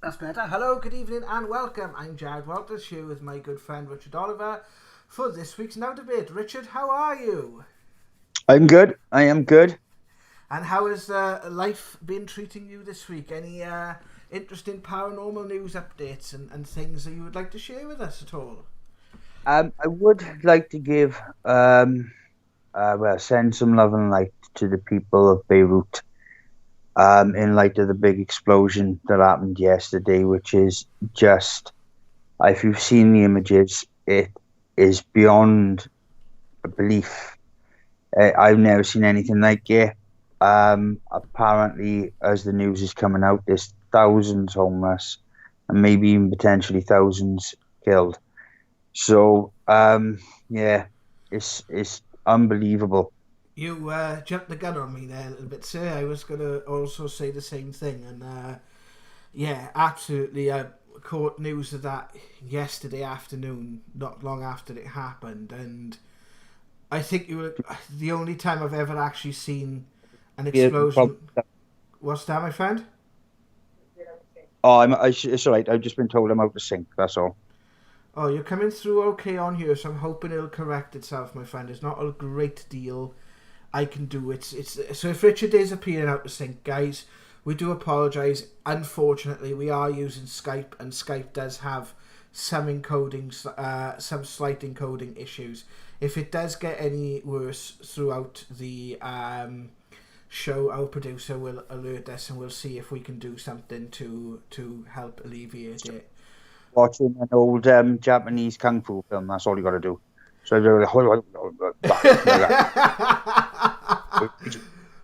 That's better. Hello, good evening, and welcome. I'm Jared Walters here with my good friend Richard Oliver for this week's Now Debate. Richard, how are you? I'm good. I am good. And how has life been treating you this week? Any interesting paranormal news updates and things that you would like to share with us at all? I would like to give send some love and light to the people of Beirut. In light of the big explosion that happened yesterday, which is just, if you've seen the images, it is beyond belief. I've never seen anything like it. Apparently, as the news is coming out, there's thousands homeless and maybe even potentially thousands killed. So, yeah, it's unbelievable. You jumped the gun on me there a little bit, sir. I was going to also say the same thing. And yeah, absolutely. I caught news of that yesterday afternoon, not long after it happened. And I think you were the only time I've ever actually seen an Yeah, explosion. What's that, my friend? it's all right. I've just been told I'm out of sync. That's all. Oh, you're coming through okay on here, so I'm hoping it'll correct itself, my friend. It's not a great deal I can do. It's so if Richard is appearing out of sync, guys, we do apologise. Unfortunately, we are using Skype, and Skype does have some encoding, some slight encoding issues. If it does get any worse throughout the show, our producer will alert us, and we'll see if we can do something to help alleviate it. Watching an old Japanese kung fu film. That's all you got to do. So like that.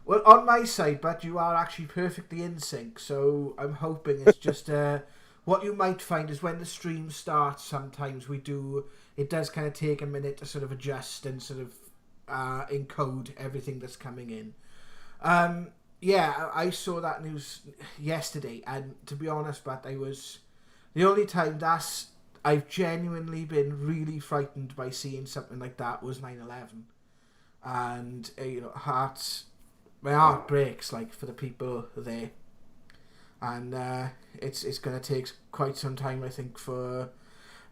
Well, on my side, but you are actually perfectly in sync, so I'm hoping it's just what you might find is when the stream starts, sometimes it does kind of take a minute to sort of adjust and sort of encode everything that's coming in. Yeah, I saw that news yesterday, and to be honest, but I was the only time that's I've genuinely been really frightened by seeing something like that was 9/11, and my heart breaks like for the people there, and it's gonna take quite some time, I think, for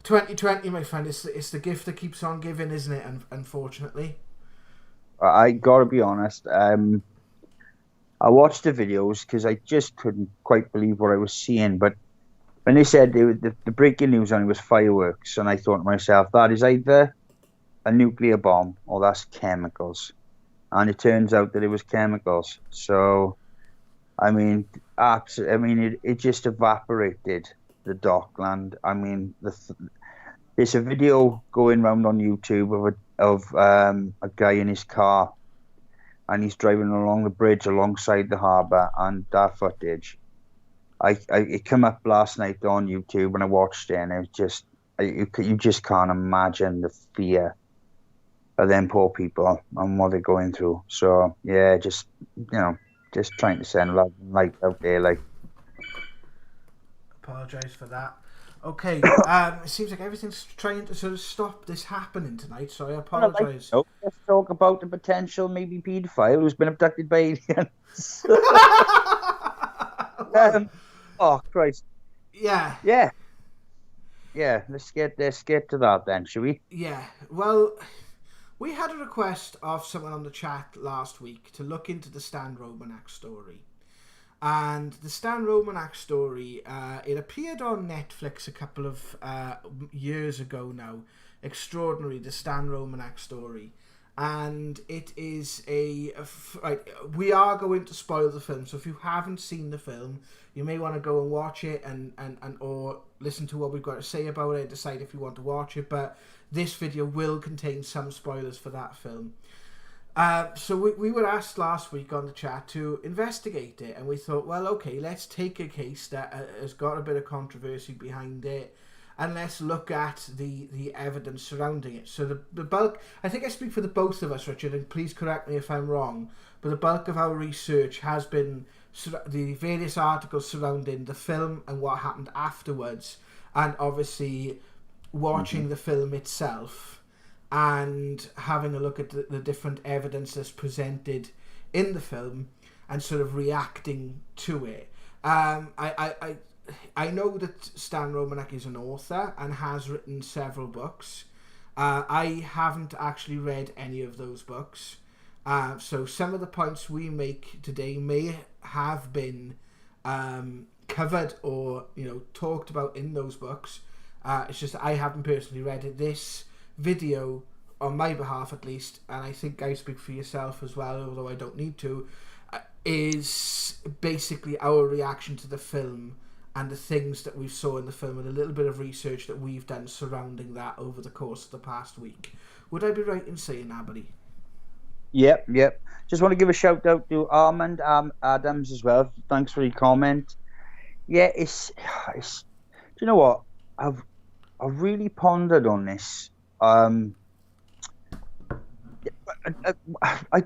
2020, my friend. It's the gift that keeps on giving, isn't it? Unfortunately. I gotta be honest. I watched the videos because I just couldn't quite believe what I was seeing. But when they said the breaking news on it was fireworks, and I thought to myself, that is either a nuclear bomb or that's chemicals. And it turns out that it was chemicals. So, I mean, absolutely. I mean, it just evaporated the Dockland. I mean, there's a video going around on YouTube of a guy in his car, and he's driving along the bridge alongside the harbour, and that footage. It came up last night on YouTube, and I watched it, and it was just you just can't imagine the fear of them poor people and what they're going through. So yeah, just trying to send love and light out there. Like, Apologise for that. Okay, it seems like everything's trying to sort of stop this happening tonight, so I apologise. let's talk about the potential maybe paedophile who's been abducted by aliens. Well, Oh Christ, yeah, yeah, yeah. Let's get to that then, shall we? yeah. Well, we had a request of someone on the chat last week to look into the Stan Romanek story. And the Stan Romanek story, it appeared on Netflix a couple of years ago now. Extraordinary, the Stan Romanek story. And it is right, we are going to spoil the film, so if you haven't seen the film, you may want to go and watch it and or listen to what we've got to say about it, decide if you want to watch it. But this video will contain some spoilers for that film. So we were asked last week on the chat to investigate it, and we thought, well, okay, let's take a case that has got a bit of controversy behind it, and let's look at the evidence surrounding it. So the bulk, I think I speak for the both of us, Richard, and please correct me if I'm wrong, but the bulk of our research has been the various articles surrounding the film and what happened afterwards, and obviously Hmm. watching the film itself and having a look at the different evidence that's presented in the film and sort of reacting to it. I know that Stan Romanek is an author and has written several books. I haven't actually read any of those books. So some of the points we make today may have been covered or talked about in those books. It's just that I haven't personally read it. This video, on my behalf at least, and I think I speak for yourself as well, although I don't need to, is basically our reaction to the film and the things that we saw in the film and a little bit of research that we've done surrounding that over the course of the past week. Would I be right in saying that, buddy? Yep. Just want to give a shout out to Armand Adams as well. Thanks for your comment. Yeah, it's. Do you know what? I've really pondered on this. I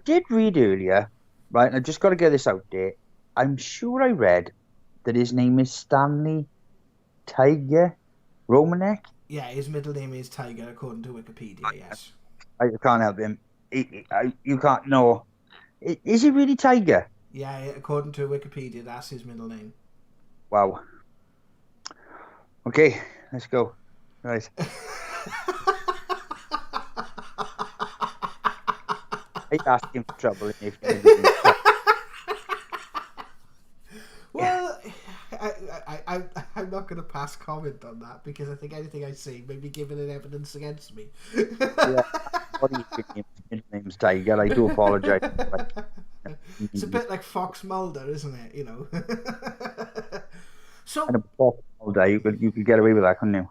did read earlier, right? And I just got to get this out there. I'm sure I read that his name is Stanley Tiger Romanek. Yeah, his middle name is Tiger, according to Wikipedia, yes. I can't help him. You can't know. Is he really Tiger? Yeah, according to Wikipedia, that's his middle name. Wow. Okay, let's go. Right. I asked him for trouble if Well, I'm not going to pass comment on that because I think anything I say may be given an evidence against me. Yeah, his name's Tiger. I do apologise. It's a bit like Fox Mulder, isn't it? So and a Fox Mulder, you could get away with that, couldn't you?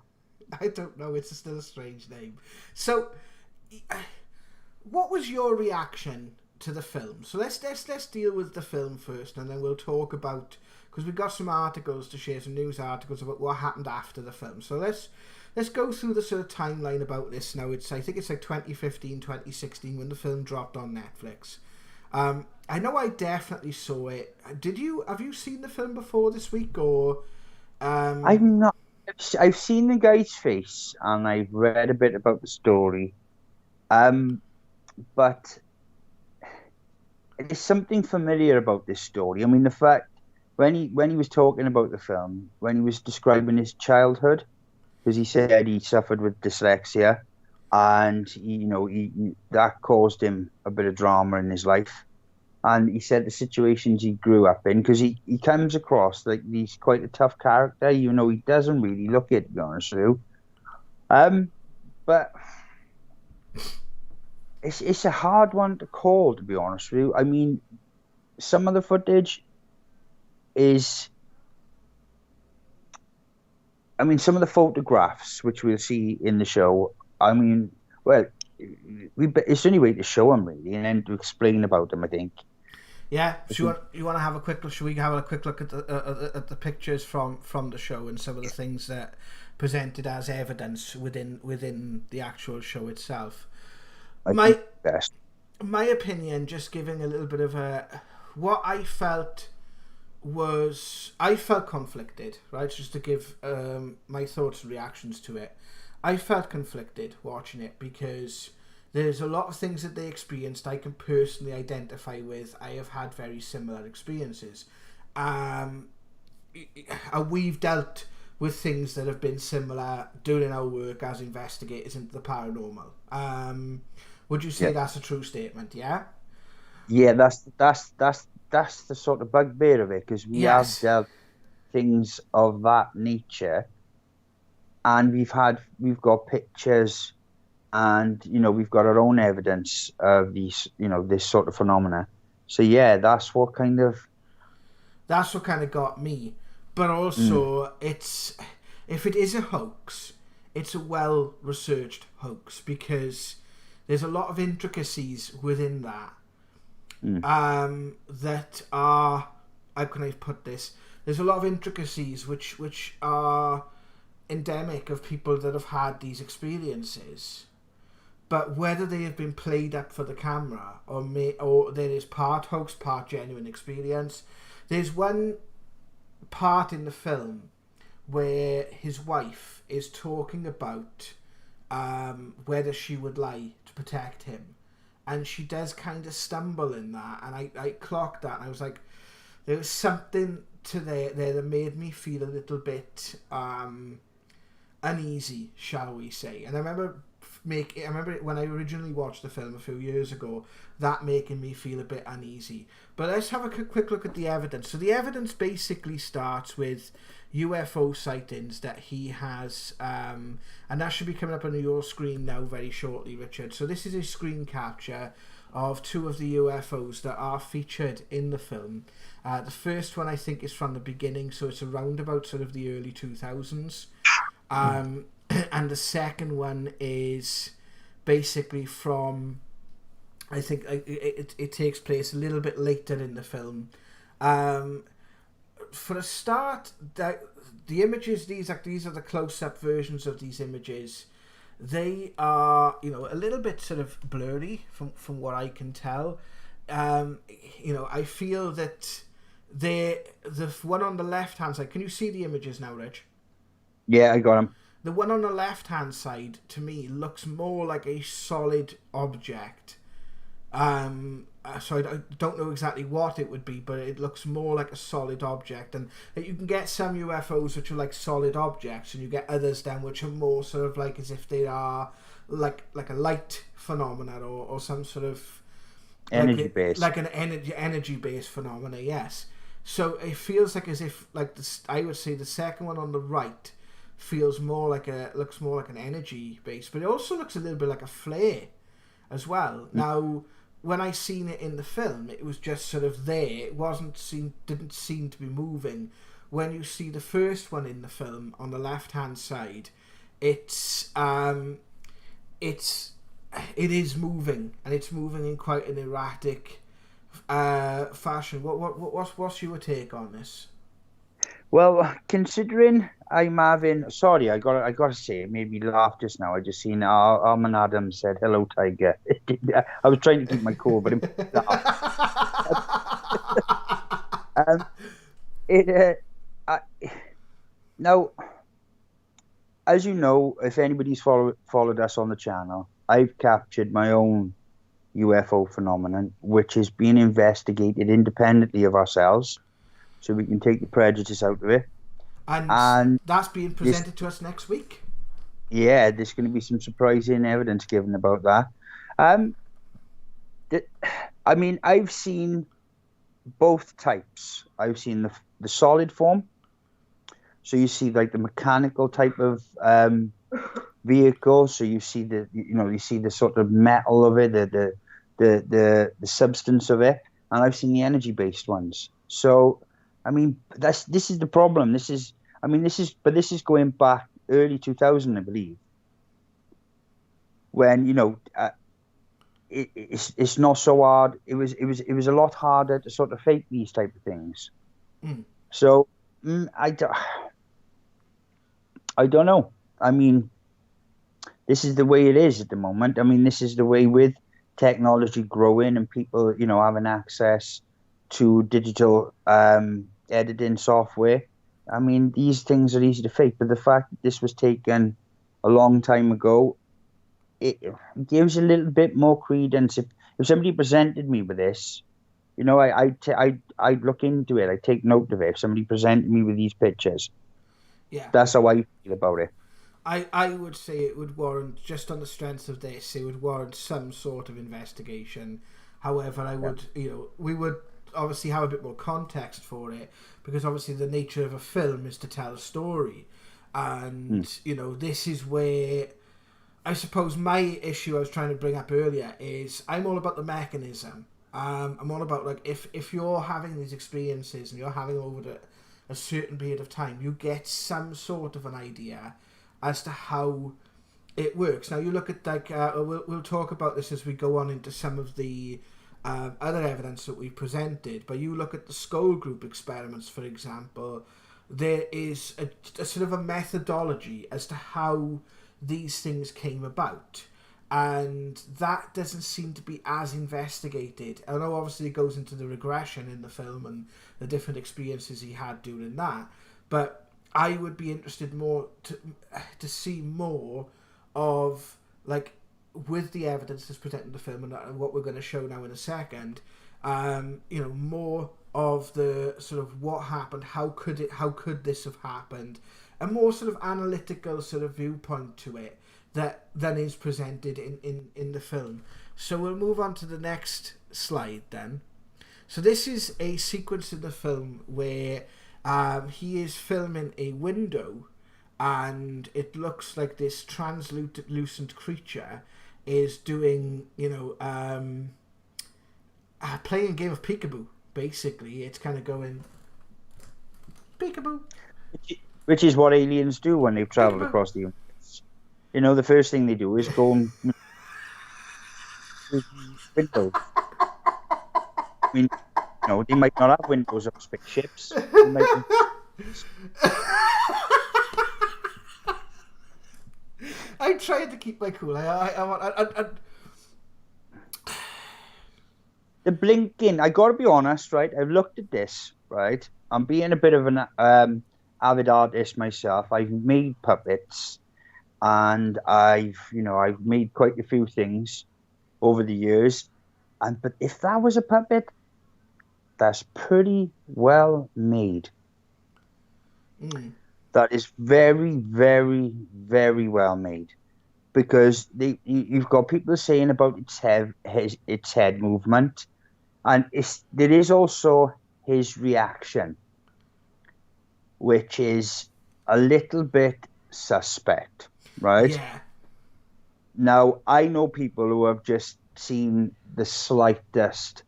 I don't know. It's still a strange name. So, what was your reaction to the film? So let's deal with the film first, and then we'll talk about, because we've got some articles to share, some news articles about what happened after the film. So let's go through the sort of timeline about this now. I think it's like 2015, 2016 when the film dropped on Netflix. I know I definitely saw it. Have you seen the film before this week, or? I've not. I've seen the guy's face and I've read a bit about the story. But there's something familiar about this story. I mean, the fact when he was talking about the film, when he was describing his childhood, because he said he suffered with dyslexia, and he that caused him a bit of drama in his life. And he said the situations he grew up in, because he comes across like he's quite a tough character, he doesn't really look it, to be honest with you. But it's a hard one to call, to be honest with you. I mean, some of the footage is... some of the photographs, which we'll see in the show, it's the only way to show them, really, and then to explain about them, I think. Yeah, so you want to have a quick look? Should we have a quick look at the pictures from the show and some of the things that presented as evidence within the actual show itself? My opinion, just giving a little bit of what I felt conflicted, right? Just to give my thoughts and reactions to it. I felt conflicted watching it because there's a lot of things that they experienced I can personally identify with. I have had very similar experiences. We've dealt with things that have been similar during our work as investigators into the paranormal. Would you say that's a true statement? Yeah. Yeah, that's the sort of bugbear of it, because we have dealt things of that nature, and we've got pictures, and we've got our own evidence of these, this sort of phenomena. So yeah, that's what kind of got me. But also, if it is a hoax, it's a well-researched hoax, because there's a lot of intricacies within that that are, how can I put this? There's a lot of intricacies which are endemic of people that have had these experiences. But whether they have been played up for the camera or there is part hoax, part genuine experience. There's one part in the film where his wife is talking about whether she would lie to protect him, and she does kind of stumble in that, and I clocked that, and I was like, there was something to there that made me feel a little bit uneasy, shall we say. And I remember when I originally watched the film a few years ago, that making me feel a bit uneasy. But let's have a quick look at the evidence. So the evidence basically starts with UFO sightings that he has, and that should be coming up on your screen now very shortly, Richard. So this is a screen capture of two of the UFOs that are featured in the film. The first one I think is from the beginning, so it's around about sort of the early 2000s. And the second one is basically from, I think it takes place a little bit later in the film. For a start, the images, these are the close-up versions of these images. They are, a little bit sort of blurry from what I can tell. I feel that the one on the left-hand side, can you see the images now, Rich? Yeah, I got him. The one on the left-hand side, to me, looks more like a solid object. So I don't know exactly what it would be, but it looks more like a solid object. And you can get some UFOs which are like solid objects, and you get others then which are more sort of like as if they are like a light phenomena or some sort of energy based, like an energy based phenomena. Yes. So it feels like as if I would say the second one on the right looks more like an energy base, but it also looks a little bit like a flare as well. Now, when I seen it in the film, it was just sort of there. It didn't seem to be moving. When you see the first one in the film on the left hand side, it is moving, and it's moving in quite an erratic fashion. What's your take on this? Well, considering I'm having, sorry, I got to say, it made me laugh just now. I just seen Armin Adams said, "Hello, Tiger." I was trying to keep my cool, but it laughed. Now, as you know, if anybody's followed us on the channel, I've captured my own UFO phenomenon, which is being investigated independently of ourselves, so we can take the prejudice out of it. And that's being presented to us next week. Yeah, there's going to be some surprising evidence given about that. I mean, I've seen both types. I've seen the solid form. So you see like the mechanical type of vehicle. So you see the sort of metal of it, the substance of it, and I've seen the energy based ones. So I mean, this is the problem. This is going back early 2000, I believe, when it's not so hard. It was a lot harder to sort of fake these type of things. So I don't know. I mean, this is the way it is at the moment. I mean, this is the way with technology growing and people, having access to digital editing software. I mean, these things are easy to fake, but the fact that this was taken a long time ago, it gives a little bit more credence. If somebody presented me with this, I'd look into it. I'd take note of it. If somebody presented me with these pictures, that's how I feel about it. I would say it would warrant, just on the strength of this, it would warrant some sort of investigation. However, we would obviously have a bit more context for it, because obviously the nature of a film is to tell a story, and this is where I suppose my issue I was trying to bring up earlier is I'm all about the mechanism. I'm all about, like, if you're having these experiences and you're having over a certain period of time, you get some sort of an idea as to how it works. Now, you look at, like, we'll talk about this as we go on into some of the other evidence that we presented, but you look at the skull group experiments, for example, there is a sort of a methodology as to how these things came about, and that doesn't seem to be as investigated. I know obviously it goes into the regression in the film and the different experiences he had during that, but I would be interested more to see more of, like, with the evidence that's presented in the film and what we're going to show now in a second, more of the sort of what happened, how could this have happened, a more sort of analytical sort of viewpoint to it that than is presented in the film. So we'll move on to the next slide then. So this is a sequence in the film where he is filming a window, and it looks like this translucent creature is doing, playing a game of peekaboo. Basically, it's kind of going peekaboo, Which is what aliens do when they've travelled peekaboo. across the universe. The first thing they do is go and through the windows. I mean, they might not have windows on spaceships. They might be. I tried to keep my cool. The blinking. I got to be honest, right? I've looked at this, right? I'm being a bit of an avid artist myself. I've made puppets, and I've made quite a few things over the years. But if that was a puppet, that's pretty well made. That is very, very, very well made, because you've got people saying about its head movement, and there is also his reaction, which is a little bit suspect, right? Yeah. Now, I know people who have just seen the slightest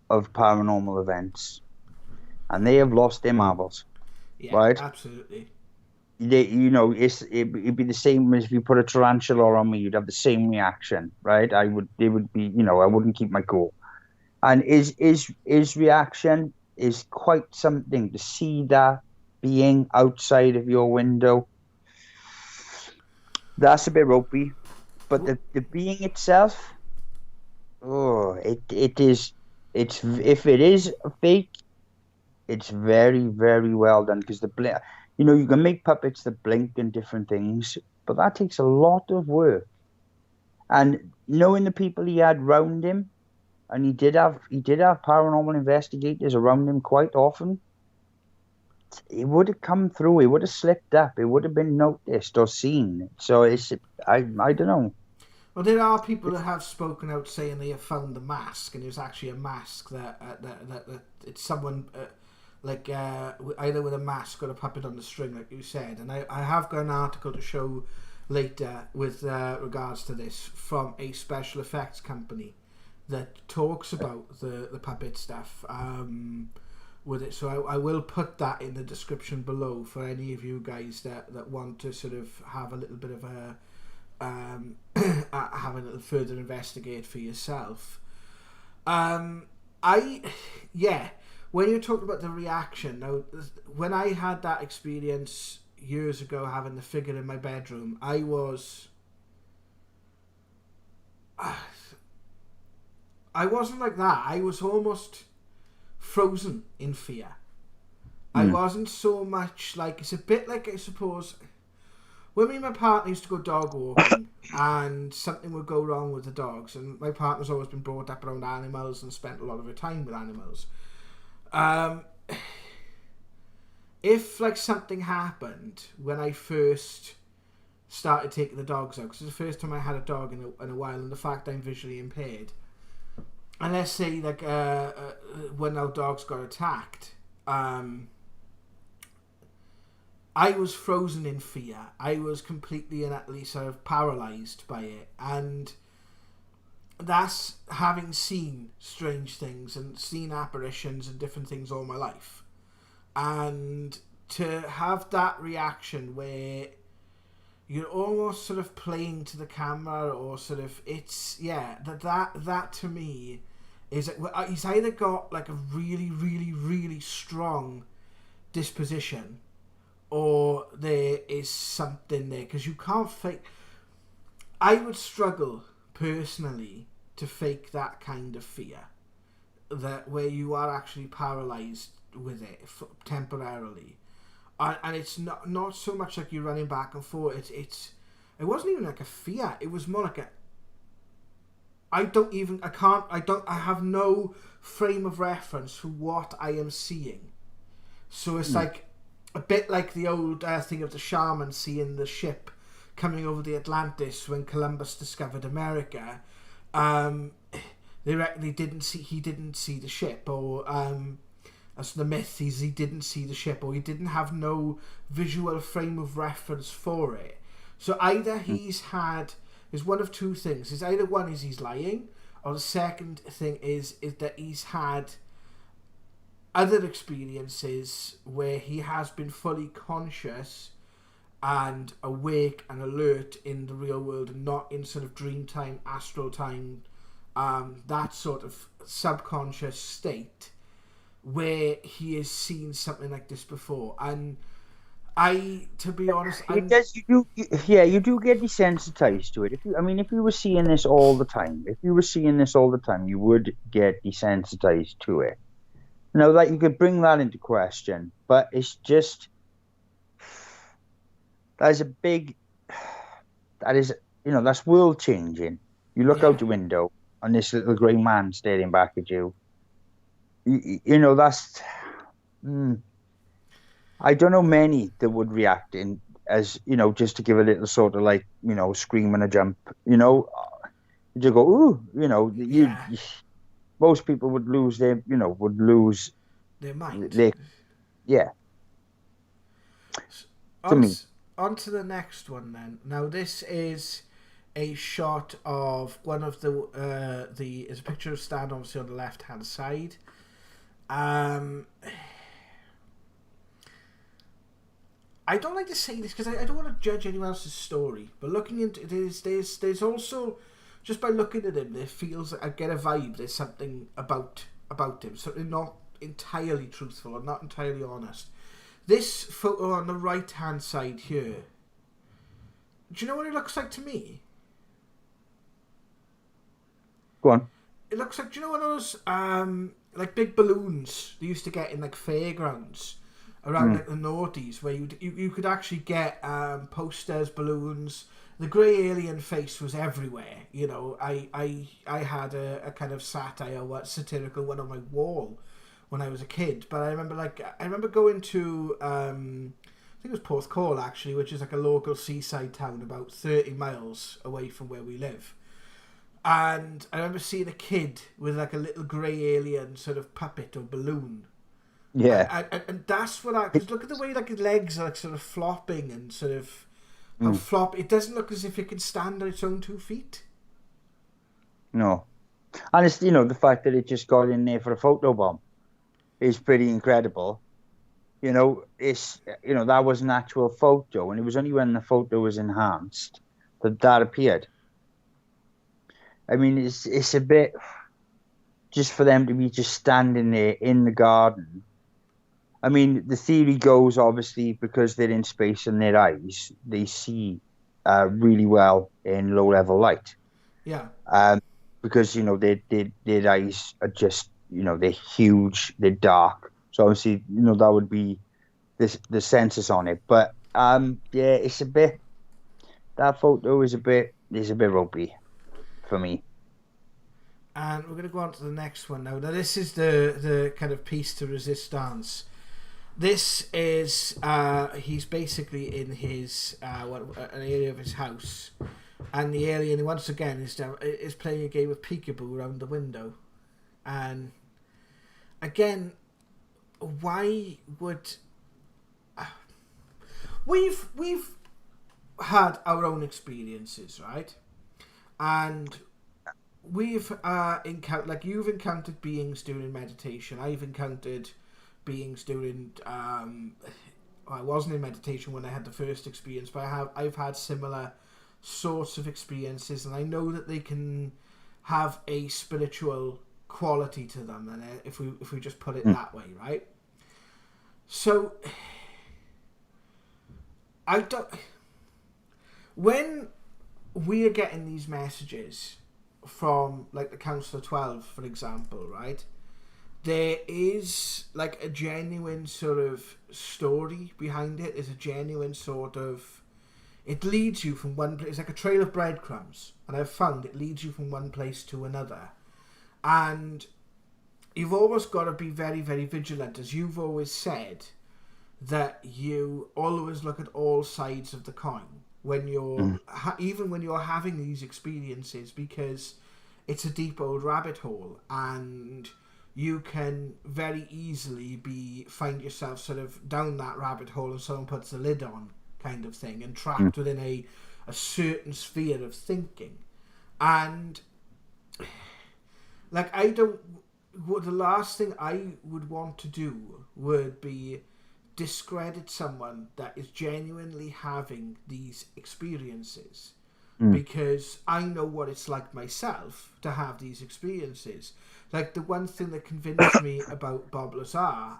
of paranormal events, and they have lost their marbles, Yeah, right? absolutely. It'd be the same as if you put a tarantula on me, you'd have the same reaction, right? It would be, I wouldn't keep my cool. And his reaction is quite something to see that being outside of your window. That's a bit ropey, but the being itself, it is. If it is a fake, it's very, very well done, because you can make puppets that blink and different things, but that takes a lot of work. And knowing the people he had round him, and he did have paranormal investigators around him quite often, it would have come through. It would have slipped up. It would have been noticed or seen. So I don't know. Well, there are people that have spoken out saying they have found the mask, and it was actually a mask that it's someone either with a mask or a puppet on the string, like you said. And I have got an article to show later with regards to this from a special effects company that talks about the puppet stuff with it. So I will put that in the description below for any of you guys that want to sort of have a little bit of a have a little further investigate for yourself. When you talked about the reaction, now when I had that experience years ago, having the figure in my bedroom, I wasn't like that. I was almost frozen in fear. I wasn't so much like, it's a bit like, I suppose, when me and my partner used to go dog walking and something would go wrong with the dogs, and my partner's always been brought up around animals and spent a lot of her time with animals. If like something happened when I first started taking the dogs out, because it's the first time I had a dog in a while, and the fact I'm visually impaired, and let's say like when our dogs got attacked, I was frozen in fear. I was completely and utterly sort of paralysed by it. And that's having seen strange things and seen apparitions and different things all my life. And to have that reaction where you're almost sort of playing to the camera, or sort of, it's, yeah, that to me is, he's either got like a really, really, really strong disposition, or there is something there, because you can't fake. I would struggle personally to fake that kind of fear, that where you are actually paralysed with it temporarily, and it's not so much like you're running back and forth. It wasn't even like a fear. It was more like I have no frame of reference for what I am seeing. So it's like a bit like the old thing of the shaman seeing the ship coming over the Atlantis when Columbus discovered America. They reckon he didn't see the ship, or as the myth is he didn't see the ship, or he didn't have no visual frame of reference for it. So either he's had is one of two things. Is either one is he's lying, or the second thing is that he's had other experiences where he has been fully conscious and awake and alert in the real world, and not in sort of dream time, astral time, that sort of subconscious state where he has seen something like this before. And to be honest, you do get desensitized to it. If you were seeing this all the time, you would get desensitized to it. Now that you could bring that into question, but it's just that's world changing. You look out the window and this little grey man staring back at you. That's. I don't know many that would react in as just to give a little sort of like scream and a jump. You go ooh. Most people would lose their mind. Yeah. On to the next one then. Now this is a shot of one of is a picture of Stan, obviously on the left hand side. I don't like to say this because I don't want to judge anyone else's story, but looking into it, there's also, just by looking at him, I get a vibe there's something about him, something not entirely truthful or not entirely honest. This photo on the right hand side here, do you know what it looks like to me? Go on. It looks like, do you know one of those like big balloons they used to get in like fairgrounds around like the noughties, where you could actually get posters, balloons. The grey alien face was everywhere. I had a kind of satirical one on my wall when I was a kid. But I remember going to I think it was Porthcawl actually, which is like a local seaside town about 30 miles away from where we live. And I remember seeing a kid with like a little grey alien sort of puppet or balloon. Yeah. And that's what because look at the way like his legs are like sort of flopping and sort of how flop. It doesn't look as if it can stand on its own 2 feet. No. And it's, the fact that it just got in there for a photo bomb is pretty incredible. It's, that was an actual photo, and it was only when the photo was enhanced that appeared. I mean, it's a bit just for them to be just standing there in the garden. I mean, the theory goes, obviously, because they're in space and their eyes, they see really well in low-level light. Yeah. Because, their eyes are just, they're huge, they're dark. So, obviously, that would be the census on it. But, it's a bit, that photo is a bit ropey for me. And we're going to go on to the next one now. Now, this is the kind of piece de resistance. This is he's basically in his an area of his house, and the alien once again is playing a game of peekaboo around the window, and again, why would we've had our own experiences, right? And we've encountered, like, you've encountered beings during meditation. I've encountered beings during I wasn't in meditation when I had the first experience, but I've had similar sorts of experiences, and I know that they can have a spiritual quality to them, and if we just put it that way, right? So when we are getting these messages from like the Council of 12, for example, right? There is like a genuine sort of story behind it. There's a genuine sort of it leads you from one place. It's like a trail of breadcrumbs, and I've found it leads you from one place to another. And you've always got to be very, very vigilant, as you've always said, that you always look at all sides of the coin when you're even when you're having these experiences, because it's a deep old rabbit hole, and you can very easily find yourself sort of down that rabbit hole and someone puts the lid on, kind of thing, and trapped within a certain sphere of thinking. And like, the last thing I would want to do would be discredit someone that is genuinely having these experiences, because I know what it's like myself to have these experiences. Like, the one thing that convinced me about Bob Lazar,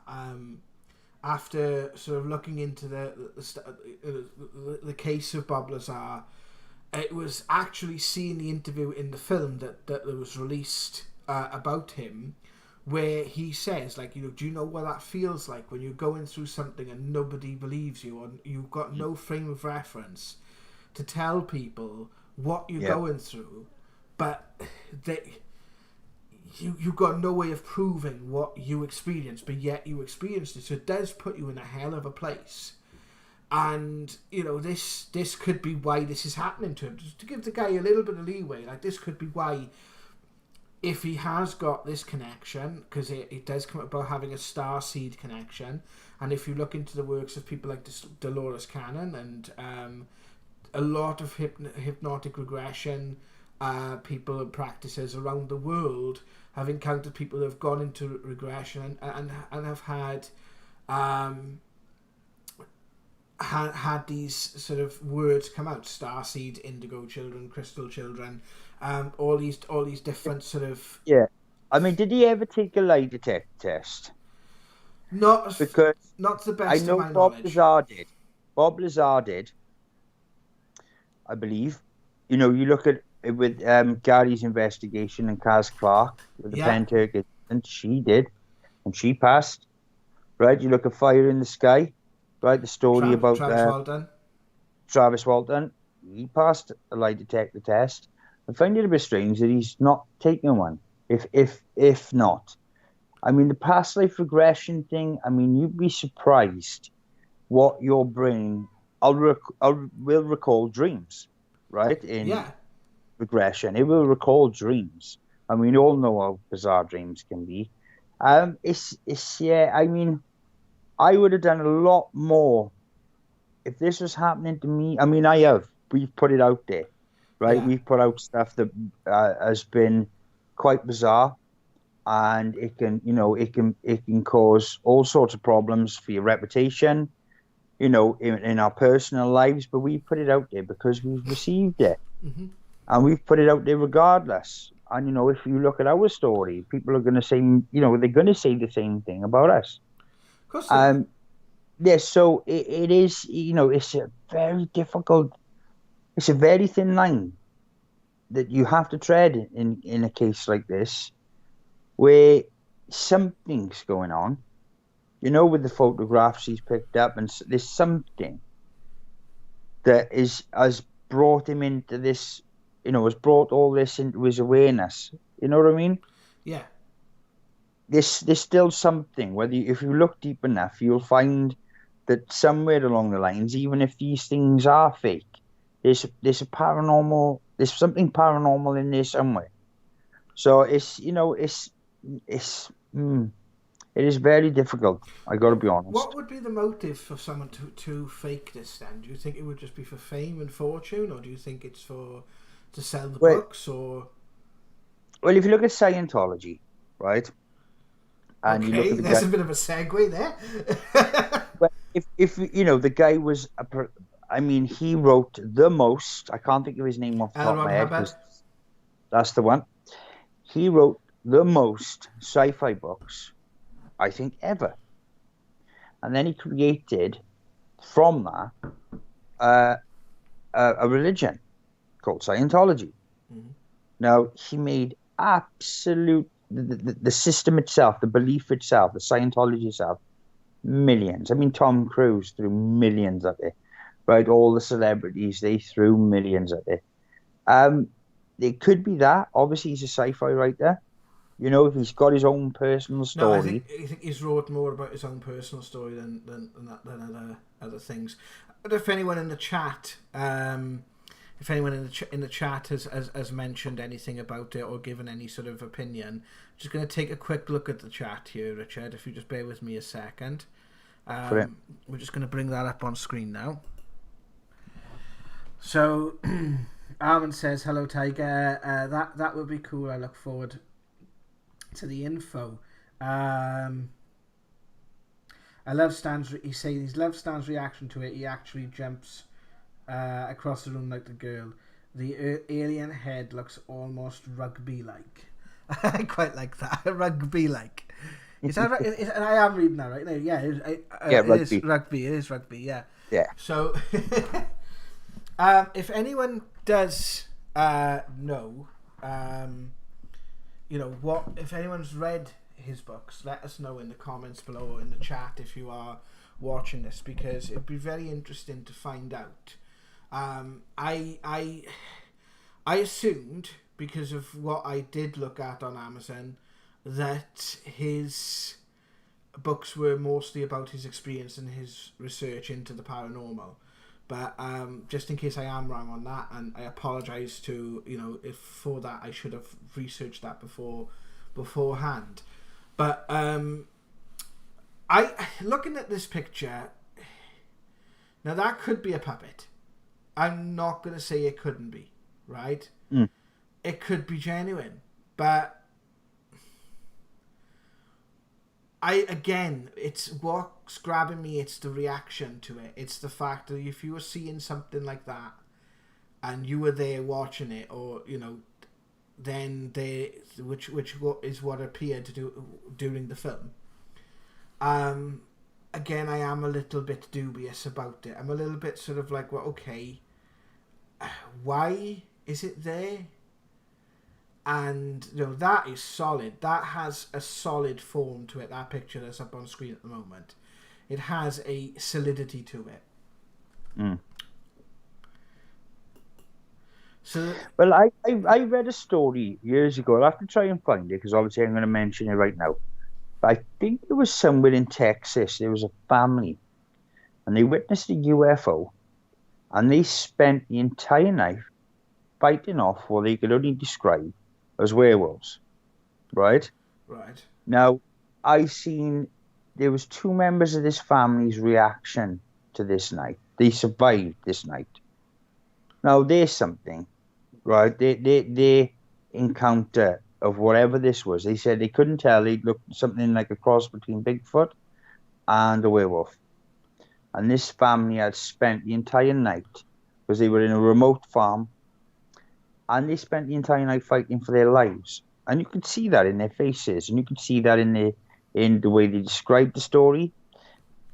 after sort of looking into the case of Bob Lazar, it was actually seeing the interview in the film that was released about him, where he says, like, do you know what that feels like when you're going through something and nobody believes you, and you've got no frame of reference to tell people what you're going through, but you've got no way of proving what you experienced, but yet you experienced it. So it does put you in a hell of a place. And, this could be why this is happening to him. Just to give the guy a little bit of leeway, like, this could be why, if he has got this connection, because it does come about having a starseed connection, and if you look into the works of people like Dolores Cannon and a lot of hypnotic regression people and practices around the world have encountered people who have gone into regression and have had these sort of words come out: starseed, indigo children, crystal children, all these different sort of... Yeah. I mean, did he ever take a lie detector test? Because not to the I best know of my Bob knowledge. Lazar did. Bob Lazar did, I believe. You look at it with Gary's investigation and Kaz Clark with the Penn Turkish, and she did, and she passed. Right? You look at Fire in the Sky, right? The story about Travis Walton. He passed a lie detector test. I find it a bit strange that he's not taking one. If not, I mean, the past life regression thing. I mean, you'd be surprised what your brain will recall dreams, right? In regression, it will recall dreams. I mean, we all know how bizarre dreams can be. It's yeah. I mean, I would have done a lot more if this was happening to me. I mean, we've put it out there, right? We've put out stuff that has been quite bizarre, and it can cause all sorts of problems for your reputation, in our personal lives. But we put it out there because we've received it, and we've put it out there regardless. And if you look at our story, people are going to say, they're going to say the same thing about us. Of course. Yes, so it is, it's a very difficult, it's a very thin line that you have to tread in a case like this, where something's going on, with the photographs he's picked up, and there's something that has brought him into this, has brought all this into his awareness. You know what I mean? Yeah. There's still something. If you look deep enough, you'll find that somewhere along the lines, even if these things are fake, there's a paranormal. There's something paranormal in there somewhere. So it is very difficult. I got to be honest. What would be the motive for someone to fake this then? Do you think it would just be for fame and fortune, or do you think it's to sell the books, or? Well, if you look at Scientology, right? And there's a bit of a segue there. Well, if the guy was he wrote the most. I can't think of his name off the top of my head, because that's the one. He wrote the most sci-fi books, I think, ever. And then he created from that a religion called Scientology. Mm-hmm. Now, he made absolute the system itself, the belief itself, the Scientology itself, millions. I mean, Tom Cruise threw millions at it. right? All the celebrities, they threw millions at it. It could be that. Obviously, he's a sci-fi writer. You know, he's got his own personal No, story. I think he's wrote more about his own personal story than other things. But if anyone in the chat, if anyone in the chat has mentioned anything about it or given any sort of opinion, just going to take a quick look at the chat here, Richard. If you just bear with me a second, For we're just going to bring that up on screen now. So, Armin says, "Hello, Tiger. That would be cool. I look forward to the info." I love Stan's. He loves Stan's reaction to it. He actually jumps across the room like the girl. The alien head looks almost rugby-like. I quite like that. Rugby-like. Is that right? And I am reading that right now. Yeah, rugby. It is rugby. It is rugby. Yeah. Yeah. So, if anyone does know, what if anyone's read his books, let us know in the comments below or in the chat if you are watching this, because it'd be very interesting to find out. I assumed, because of what I did look at on Amazon, that his books were mostly about his experience and his research into the paranormal. But just in case I am wrong on that, and I apologise to, if for that I should have researched that beforehand. But I looking at this picture, now that could be a puppet. I'm not going to say it couldn't be, right? Mm. It could be genuine, but it's what's grabbing me. It's the reaction to it. It's the fact that if you were seeing something like that and you were there watching it, or then which is what appeared to do during the film. Again, I am a little bit dubious about it. I'm a little bit sort of like, well, okay, why is it there? And that is solid. That has a solid form to it. That picture that's up on screen at the moment, it has a solidity to it. Mm. So, well, I read a story years ago. I'll have to try and find it because obviously I'm going to mention it right now. But I think it was somewhere in Texas. There was a family, and they witnessed a UFO, and they spent the entire night fighting off what they could only describe as werewolves, right? Right. Now, there was two members of this family's reaction to this night. They survived this night. Now, there's something, right? They encounter of whatever this was. They said they couldn't tell. It looked something like a cross between Bigfoot and a werewolf. And this family had spent the entire night, because they were in a remote farm, and they spent the entire night fighting for their lives. And you could see that in their faces, and you could see that in the way they described the story.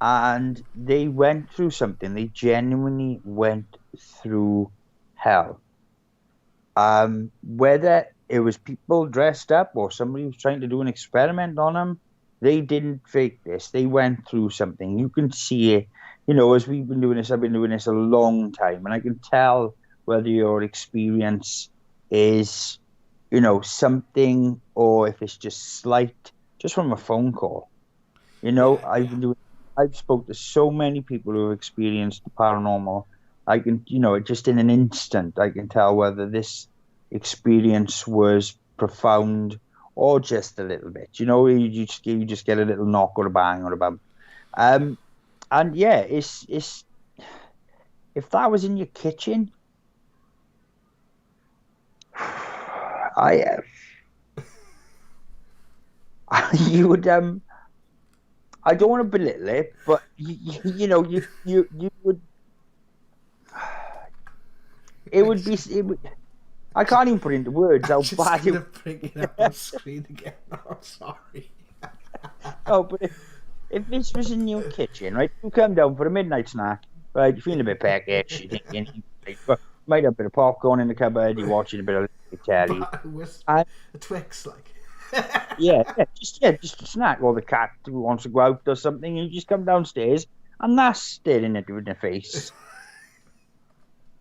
And they went through something. They genuinely went through hell. Whether it was people dressed up or somebody was trying to do an experiment on them, they didn't fake this. They went through something. You can see it. As we've been doing this, I've been doing this a long time, and I can tell whether your experience is, something, or if it's just slight, just from a phone call. I've spoke to so many people who have experienced the paranormal. I can, just in an instant, I can tell whether this experience was profound or just a little bit. You just get a little knock or a bang or a bump. And yeah, it's if that was in your kitchen, you would I don't want to belittle it, but you would. It would. I can't even put into words how bad it would. Bring it up on screen again. Oh, sorry. Oh, but if this was in your kitchen, right? You come down for a midnight snack, right? You're feeling a bit peckish. You're thinking, might have a bit of popcorn in the cupboard. You're watching a bit of telly. With a Twix, like. just a snack. Or the cat who wants to go out or something, and you just come downstairs, and that's staring at you in the face.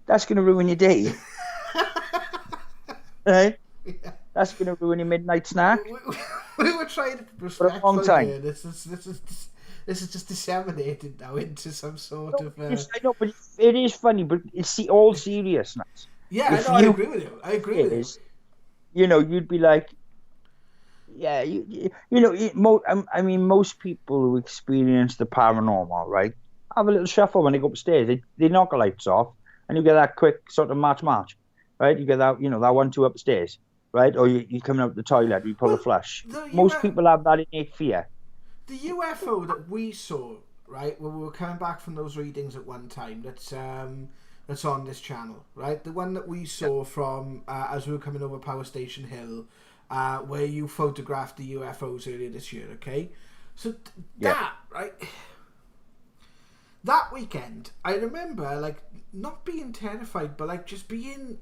That's going to ruin your day, right? Yeah. That's going to ruin your midnight snack We were trying to be for a long respectful time. here. This is just disseminated now into some sort No, of. I know, but it is funny. But it's the all seriousness. Yeah, I If know. I you agree with you. I agree with you. is, you'd be like, yeah, I mean, most people who experience the paranormal, right, have a little shuffle when they go upstairs. They knock the lights off, and you get that quick sort of march, right? You get that, that 1-2 upstairs, right? Or you coming out the toilet, you pull a Well, flush. the Most UFO, people have that innate fear. the UFO that we saw, right, when we were coming back from those readings at one time, that's on this channel, right? The one that we saw from as we were coming over Power Station Hill, where you photographed the UFOs earlier this year, okay? So Yeah, that, right, that weekend, I remember, like, not being terrified, but, like, just being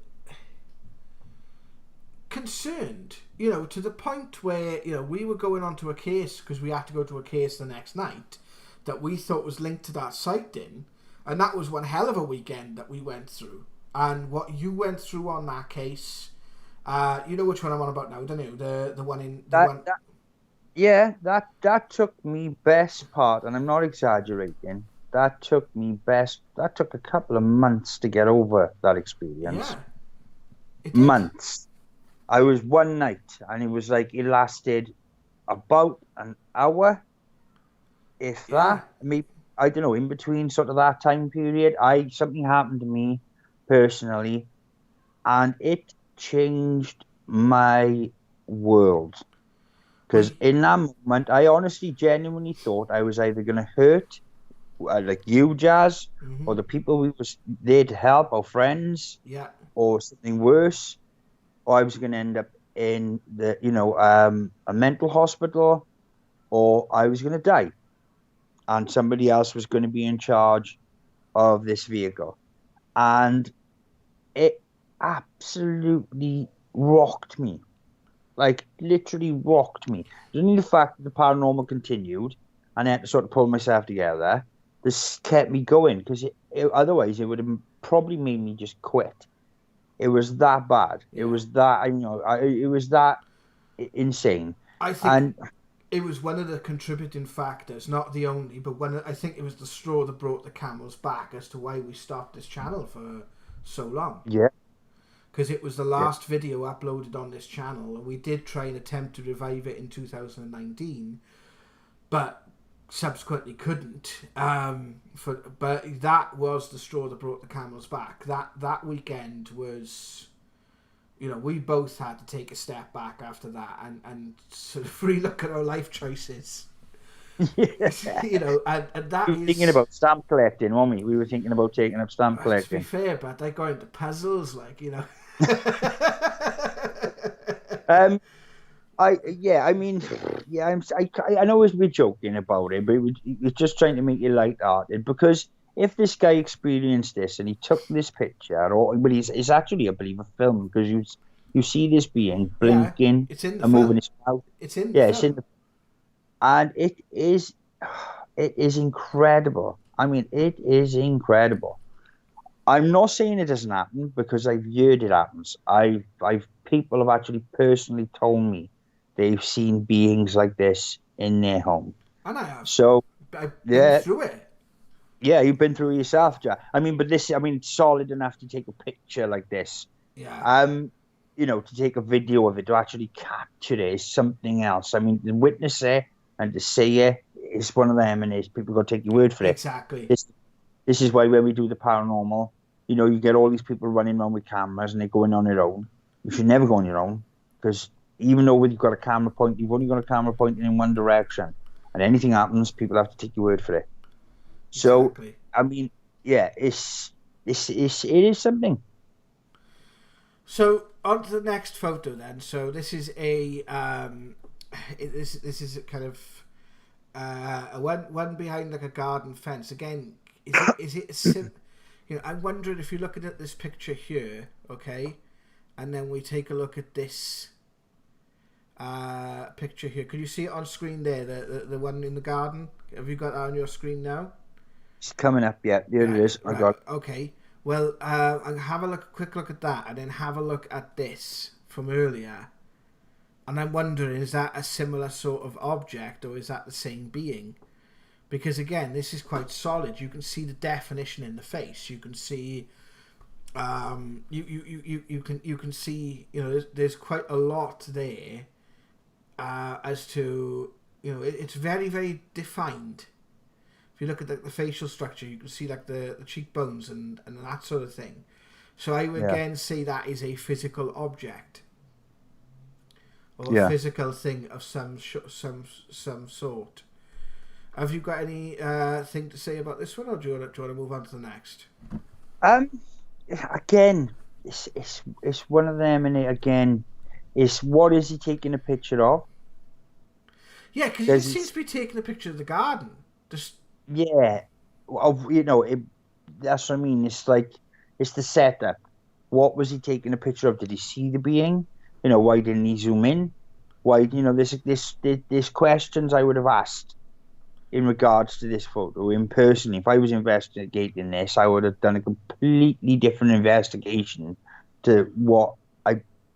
concerned, to the point where, we were going on to a case, because we had to go to a case the next night, that we thought was linked to that sighting, and that was one hell of a weekend that we went through. And what you went through on that case, you know which one I'm on about now, don't you? The one in the that one. that yeah, that took me best part, and I'm not exaggerating. That took a couple of months to get over that experience. Yeah, it did. Months. I was one night, and it lasted about an hour, if Yeah, that. Maybe, I don't know. In between sort of that time period, something happened to me personally, and it changed my world. well, Because in that moment, I honestly, genuinely thought I was either going to hurt, like you, Jazz, or the people we was there to help, our friends, yeah, or something worse, or I was going to end up in a mental hospital, or I was going to die, and somebody else was going to be in charge of this vehicle, and it absolutely rocked me, like literally rocked me. Only the fact that the paranormal continued, and I had to sort of pull myself together. This kept me going because otherwise it would have probably made me just quit. It was that bad. It yeah. was that it was that insane. I think And it was one of the contributing factors, not the only, but I think it was the straw that brought the camel's back as to why we stopped this channel for so long. yeah, Because it was the yeah, last video uploaded on this channel, and we did try and attempt to revive it in 2019, but subsequently couldn't. But that was the straw that brought the camel's back. That weekend was, we both had to take a step back after that and sort of relook at our life choices. yeah. And that We were thinking is. about stamp collecting, weren't we? We were thinking about taking up stamp To be collecting. fair, but I got into puzzles, Um, I mean, yeah, I know we're joking about it, but it's just trying to make you light-hearted because if this guy experienced this and he took this picture, but it's actually, I believe, a film because you see this being Yeah, blinking it's in the and moving film. his mouth. It's in the Yeah, it's in film. the, and it is incredible. I mean, it is incredible. I'm not saying it doesn't happen because I've heard it happens. I've people have actually personally told me they've seen beings like this in their home. And I have. So I've been yeah, through it. yeah, you've been through it yourself, Jack. I mean, but this, I mean, it's solid enough to take a picture like this. Yeah. To take a video of it to actually capture it is something else. I mean, to witness it and to see it is one of them, and it's people got to take your word for it. Exactly. This is why when we do the paranormal, you get all these people running around with cameras and they're going on their own. You should never go on your own because even though you've got a camera point, you've only got a camera pointing in one direction, and anything happens, people have to take your word for it. So, Exactly. I mean, yeah, it is something. So on to the next photo then. So this is this is kind of one behind like a garden fence. Again, is it I'm wondering if you're looking at this picture here, okay, and then we take a look at this picture here. Can you see it on screen there? The one in the garden. Have you got that on your screen now? It's coming up, yeah. There it is. I Right. got. Okay. Well, I'll have a quick look at that, and then have a look at this from earlier. And I'm wondering, is that a similar sort of object, or is that the same being? Because again, this is quite solid. You can see the definition in the face. You can see, you can see, there's quite a lot there, as to, it's very, very defined. If you look at the facial structure, you can see like the cheekbones and that sort of thing. So I would Yeah. again say that is a physical object, or a Yeah. physical thing of some sort. Have you got any thing to say about this one, or do you want to move on to the next? Um. Again, it's one of them, and again, it's what is he taking a picture of? Yeah, because he Does just it? seems to be taking a picture of the garden. Just Yeah. Of that's what I mean. It's like it's the setup. What was he taking a picture of? Did he see the being? Why didn't he zoom in? Why? There's questions I would have asked in regards to this photo in person. If I was investigating this, I would have done a completely different investigation to what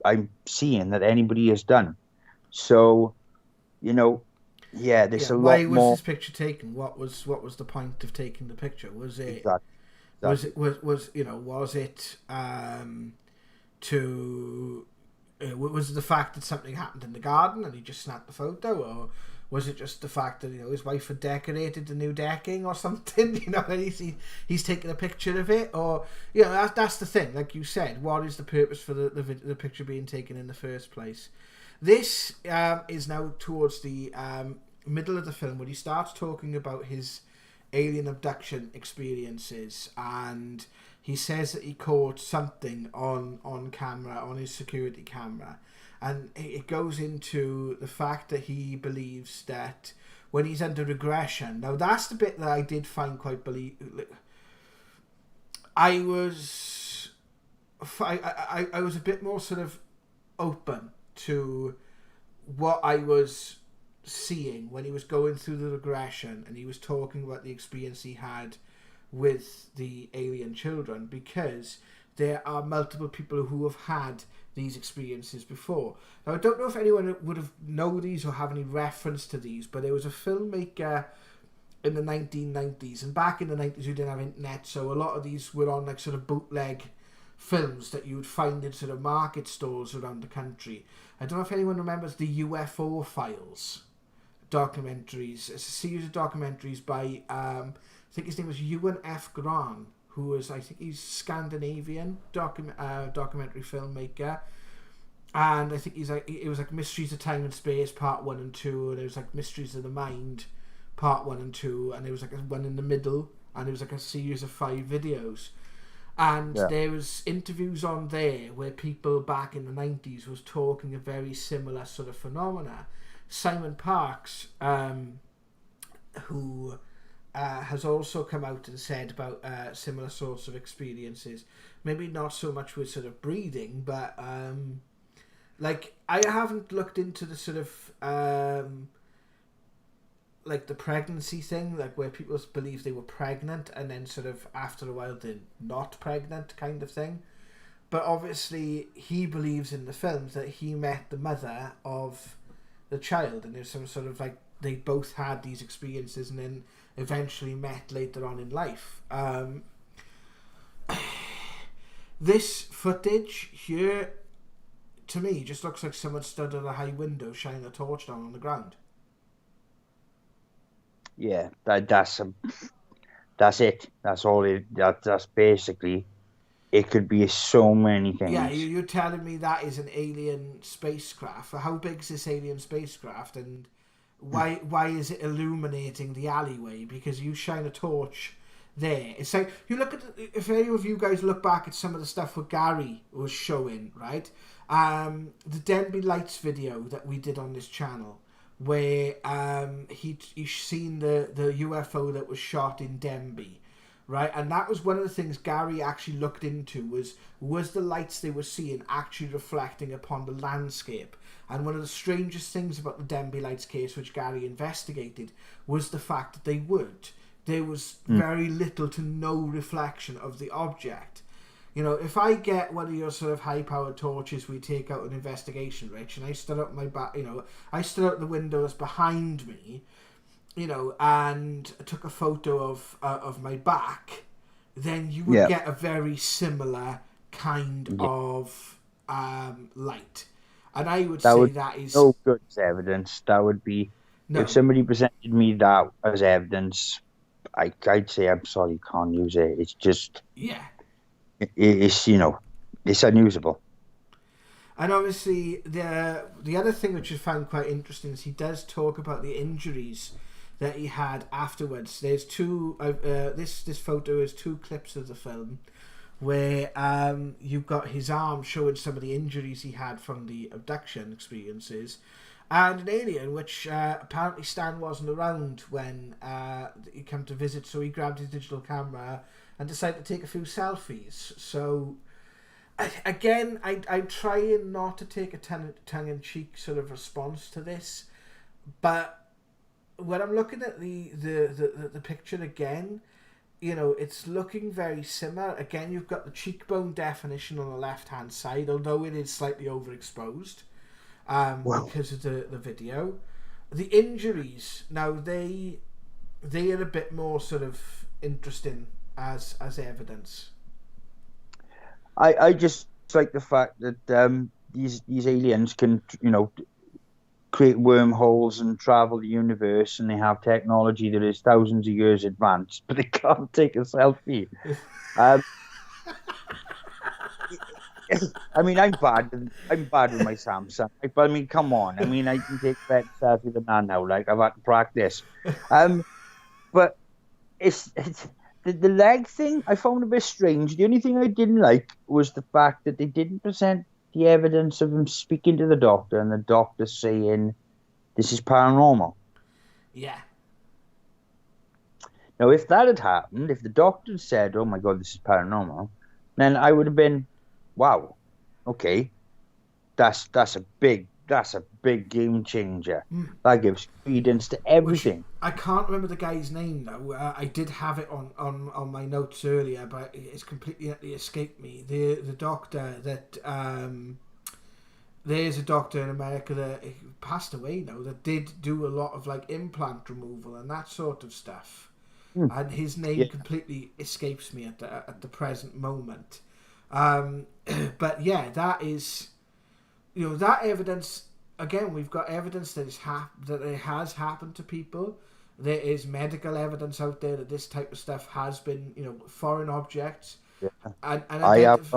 I'm seeing that anybody has done. So, yeah, there's yeah. a Why lot was more. this picture taken? What was the point of taking the picture? Was it Exactly, was exactly. it was it to was it the fact that something happened in the garden and he just snapped the photo, or was it just the fact that his wife had decorated the new decking or something? And he's taking a picture of it, or that's the thing. Like you said, what is the purpose for the picture being taken in the first place? This is now towards the middle of the film when he starts talking about his alien abduction experiences, and he says that he caught something on camera, on his security camera, and it goes into the fact that he believes that when he's under regression. Now that's the bit that I did find quite I was I was a bit more sort of open to what I was seeing when he was going through the regression and he was talking about the experience he had with the alien children, because there are multiple people who have had these experiences before. Now I don't know if anyone would have know these or have any reference to these, but there was a filmmaker in the 1990s, and back in the 90s we didn't have internet, so a lot of these were on like sort of bootleg films that you would find in sort of market stores around the country. I don't know if anyone remembers the UFO Files documentaries. It's a series of documentaries by I think his name was Ewan F. Grant, who was, I think he's Scandinavian documentary filmmaker, and I think it was like Mysteries of Time and Space Part 1 and 2, and it was like Mysteries of the Mind Part 1 and 2, and there was like one in the middle, and it was like a series of 5 videos. And Yeah, there was interviews on there where people back in the 90s was talking a very similar sort of phenomena. Simon Parks, who has also come out and said about similar sorts of experiences. Maybe not so much with sort of breathing, but like I haven't looked into the sort of like the pregnancy thing, like where people believe they were pregnant and then sort of after a while they're not pregnant kind of thing. But obviously he believes in the films that he met the mother of the child, and there's some sort of like they both had these experiences and then eventually met later on in life. This footage here, to me, just looks like someone stood at a high window shining a torch down on the ground. yeah. That's it. That's all it. That's basically. It could be so many Yeah, things. you're telling me that is an alien spacecraft. How big is this alien spacecraft, and why is it illuminating the alleyway? Because you shine a torch there. It's like you look at if any of you guys look back at some of the stuff what Gary was showing, right? The Denby Lights video that we did on this channel, where he's seen the UFO that was shot in Denby, right? And that was one of the things Gary actually looked into, was the lights they were seeing actually reflecting upon the landscape. And one of the strangest things about the Denby Lights case, which Gary investigated, was the fact that they would. there was very little to no reflection of the object. You know, if I get one of your sort of high-powered torches we take out an investigation, Rich, and I stood up my back, you know, I stood out the window that's behind me, you know, and took a photo of my back, then you would get a very similar kind of light. And I would say that is no good as evidence. That would be if no, somebody presented me that as evidence, I'd say I'm sorry, can't use it. It's just yeah. it's it's unusable. And obviously, the other thing which I found quite interesting is he does talk about the injuries that he had afterwards. There's two. This photo is two clips of the film where you've got his arm showing some of the injuries he had from the abduction experiences, and an alien which apparently Stan wasn't around when he came to visit, so he grabbed his digital camera and decided to take a few selfies. So. Again, I'm trying not to take a tongue-in-cheek sort of response to this, but when I'm looking at the picture again, you know, it's looking very similar. Again, you've got the cheekbone definition on the left-hand side, although it is slightly overexposed because of the video. The injuries, now, they are a bit more sort of interesting as evidence. I just like the fact that these aliens can, create wormholes and travel the universe, and they have technology that is thousands of years advanced, but they can't take a selfie. Um, I mean, I'm bad. I'm bad with my Samsung. But I mean, come on. I mean, I can take a better selfie than that now. Like I've had to practice. But it's the leg thing I found a bit strange. The only thing I didn't like was the fact that they didn't present the evidence of him speaking to the doctor and the doctor saying this is paranormal. Yeah. Now, if that had happened, if the doctor had said, "Oh my God, this is paranormal," then I would have been, "Wow, okay, that's a big game changer. That gives credence to everything." Which, I can't remember the guy's name now. I did have it on my notes earlier, but it's completely escaped me. The doctor that there's a doctor in America that passed away now that did do a lot of like implant removal and that sort of stuff. And his name Yeah. completely escapes me at the present moment. But yeah, that is, you know, that evidence. Again, we've got evidence that that it has happened to people. There is medical evidence out there that this type of stuff has been, you know, foreign objects. Yeah. And I have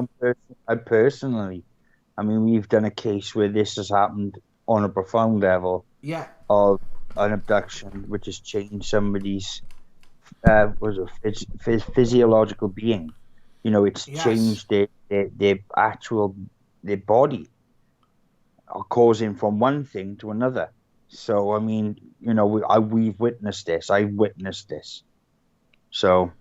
I personally. I mean, we've done a case where this has happened on a profound level yeah, of an abduction, which has changed somebody's physiological being. You know, it's yes. changed their actual their body, causing from one thing to another. So, I mean, we've witnessed this. I witnessed this. So,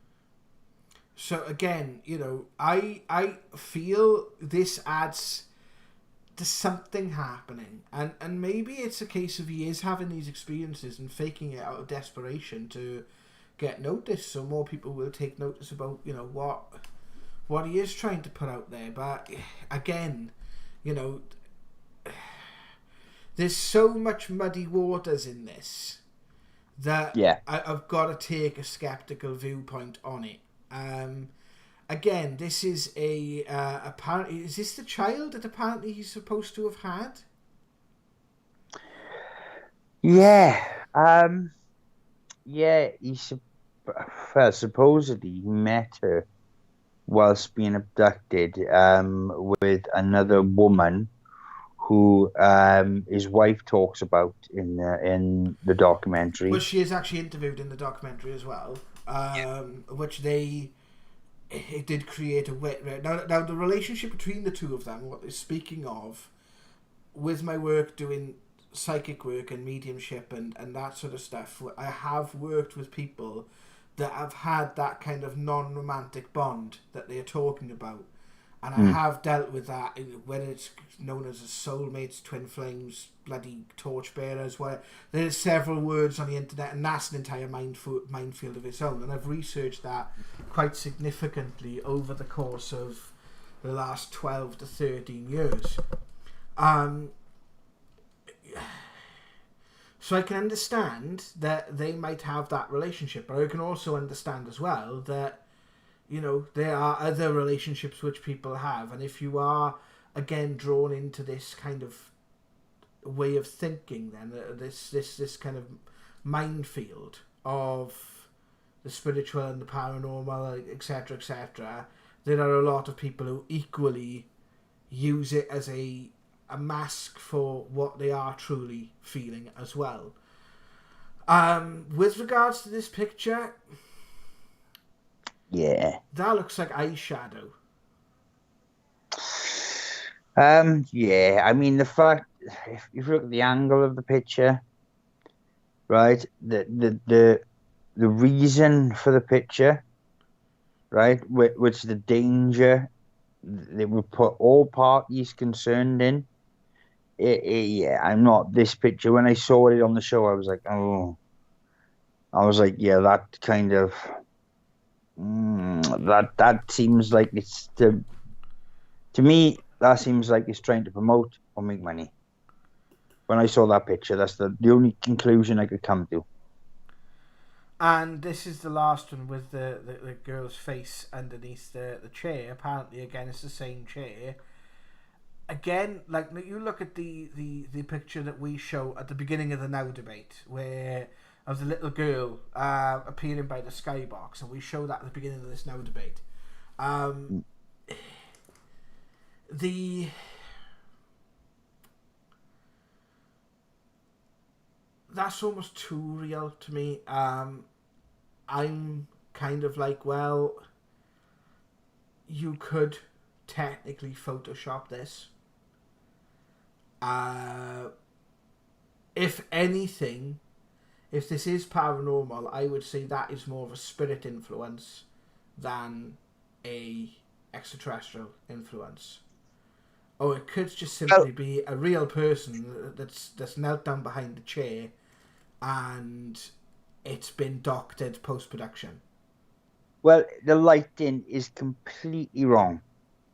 So again, you know, I feel this adds to something happening, and maybe it's a case of he is having these experiences and faking it out of desperation to get noticed, so more people will take notice about, you know, what he is trying to put out there. But again, you know, there's so much muddy waters in this that yeah. I've got to take a skeptical viewpoint on it. Again, this is apparently, is this the child that apparently he's supposed to have had? Yeah. Yeah, well, supposedly he met her whilst being abducted with another woman who his wife talks about in the Well, documentary. she is actually interviewed in the documentary as well, which it did create a wit. Now the relationship between the two of them, what they're speaking of, with my work doing psychic work and mediumship and that sort of stuff, I have worked with people that have had that kind of non-romantic bond that they're talking about. And I have dealt with that, whether it's known as a soulmates, twin flames, bloody torchbearers, where there's several words on the internet, and that's an entire minefield of its own. And I've researched that quite significantly over the course of the last 12 to 13 years. So I can understand that they might have that relationship, but I can also understand as well that, you know, there are other relationships which people have, and if you are again drawn into this kind of way of thinking, then this kind of minefield of the spiritual and the paranormal, etc., etc., there are a lot of people who equally use it as a mask for what they are truly feeling as well. With regards to this picture, Yeah. that looks like eyeshadow. Yeah. I mean, the fact, if you look at the angle of the picture, right, the reason for the picture, right, which the danger they would put all parties concerned in. Yeah, I'm not this picture. When I saw it on the show, I was like, oh, yeah, that kind of that seems like it's to me that seems like it's trying to promote or make money. When I saw that picture, that's the only conclusion I could come to. And this is the last one with the girl's face underneath the chair. Apparently, again, it's the same chair. Again, like you look at the picture that we show at the beginning of the Now debate, where of the little girl appearing by the skybox, and we show that at the beginning of this Now debate. That's almost too real to me. I'm kind of like, well, you could technically Photoshop this. If anything, if this is paranormal, I would say that is more of a spirit influence than a extraterrestrial influence. Or it could just simply be a real person that's knelt down behind the chair and it's been doctored post-production. Well, the lighting is completely wrong,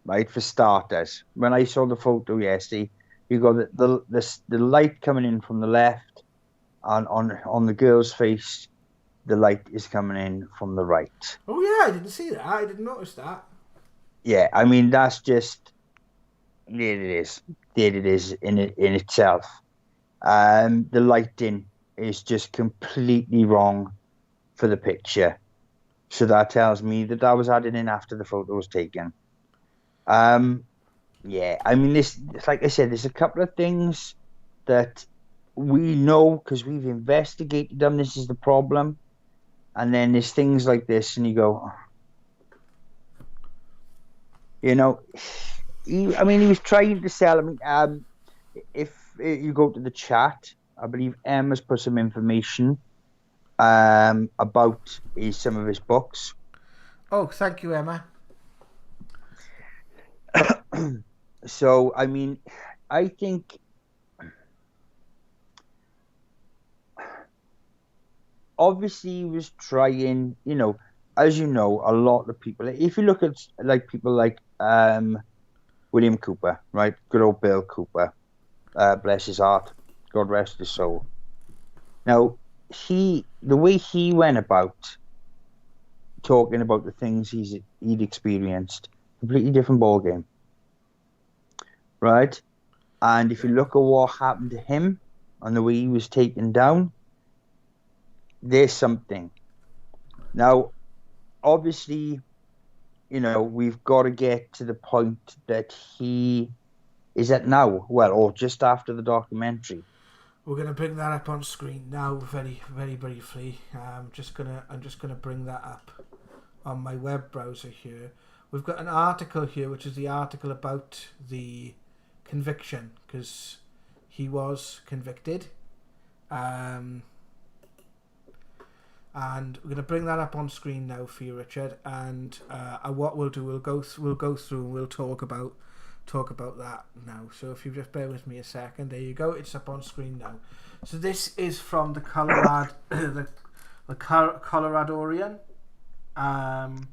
right? For starters, when I saw the photo yesterday, you got the light coming in from the left, and on the girl's face, the light is coming in from the right. Oh yeah, I didn't see that. I didn't notice that. Yeah, I mean that's just there. It is in itself. The lighting is just completely wrong for the picture. So that tells me that was added in after the photo was taken. Yeah, I mean, like I said, there's a couple of things that we know because we've investigated them. This is the problem. And then there's things like this, and you go, you know, he was trying to sell. I mean, if you go to the chat, I believe Emma's put some information about some of his books. Oh, thank you, Emma. So, I mean, I think obviously he was trying, as you know, a lot of people, if you look at like people like William Cooper, right? Good old Bill Cooper, bless his heart, God rest his soul. Now, the way he went about talking about the things he'd experienced, completely different ballgame, right? And if you look at what happened to him and the way he was taken down, there's something. Now, obviously, we've got to get to the point that he is at now, well, or just after the documentary. We're gonna bring that up on screen now, very, very briefly. I'm just gonna bring that up on my web browser here. We've got an article here, which is the article about the conviction, because he was convicted. And we're going to bring that up on screen now for you, Richard. And what we'll do, we'll go through and we'll talk about that now. So if you just bear with me a second, there you go. It's up on screen now. So this is from the Colorado the Coloradorian, and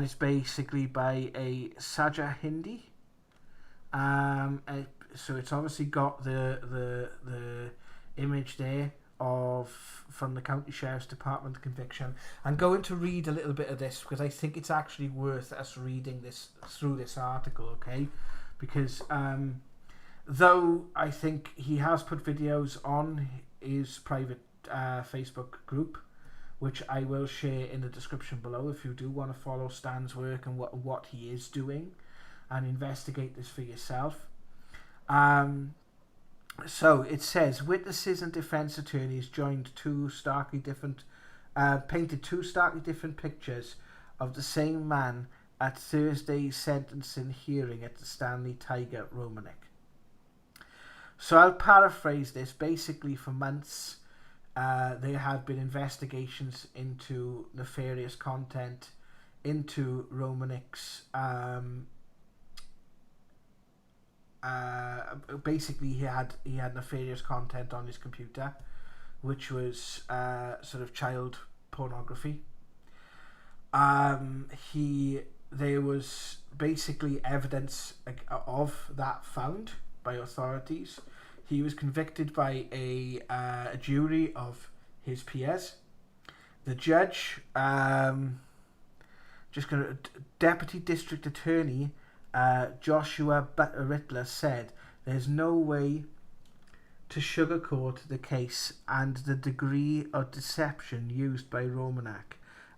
it's basically by a Saja Hindi. So it's obviously got the image there from the county sheriff's department conviction. I'm going to read a little bit of this because I think it's actually worth us reading this through this article, okay? Because though I think he has put videos on his private Facebook group, which I will share in the description below if you do want to follow Stan's work and what he is doing and investigate this for yourself. So it says witnesses and defense attorneys painted two starkly different pictures of the same man at Thursday's sentencing hearing at the Stanley Tiger Romanek. So I'll paraphrase this. Basically, for months, there have been investigations into nefarious content into Romanek's. Basically, he had nefarious content on his computer, which was sort of child pornography. There was basically evidence of that found by authorities. He was convicted by a jury of his peers. The judge, Deputy District Attorney Joshua Rittler said, "There's no way to sugarcoat the case and the degree of deception used by Romanek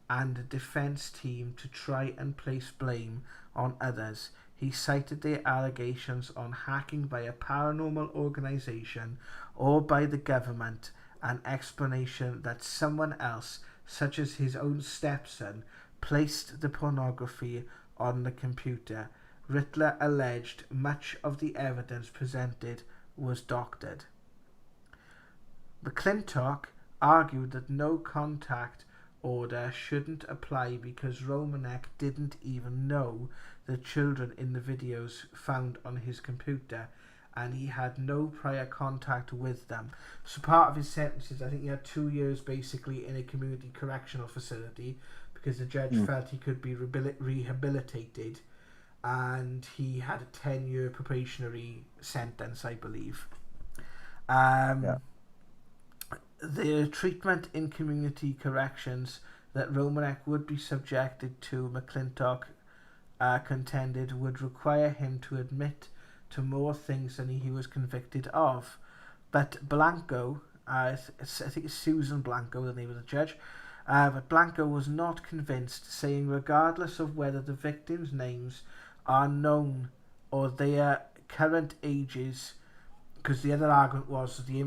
and the defense team to try and place blame on others." He cited their allegations on hacking by a paranormal organization or by the government, an explanation that someone else, such as his own stepson, placed the pornography on the computer. Rittler alleged much of the evidence presented was doctored. McClintock argued that no contact order shouldn't apply because Romanek didn't even know the children in the videos found on his computer and he had no prior contact with them. So part of his sentences, I think he had 2 years basically in a community correctional facility because the judge felt he could be rehabilitated, and he had a 10-year probationary sentence, I believe. The treatment in community corrections that Romanek would be subjected to, McClintock contended, would require him to admit to more things than he was convicted of. But Blanco, I think it's Susan Blanco, the name of the judge, but Blanco was not convinced, saying regardless of whether the victims' names are known or their current ages, because the other argument was the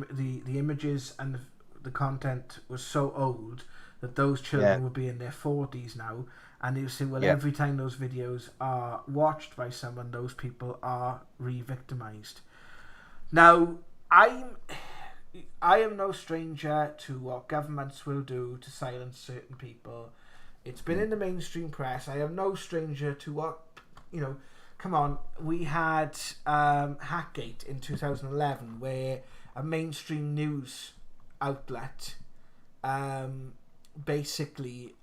images and the content was so old that those children would be in their 40s now, and they would say, well, every time those videos are watched by someone, those people are re-victimized. Now, I am no stranger to what governments will do to silence certain people. It's been in the mainstream press. I am no stranger to what, come on, we had Hackgate in 2011 where a mainstream news outlet basically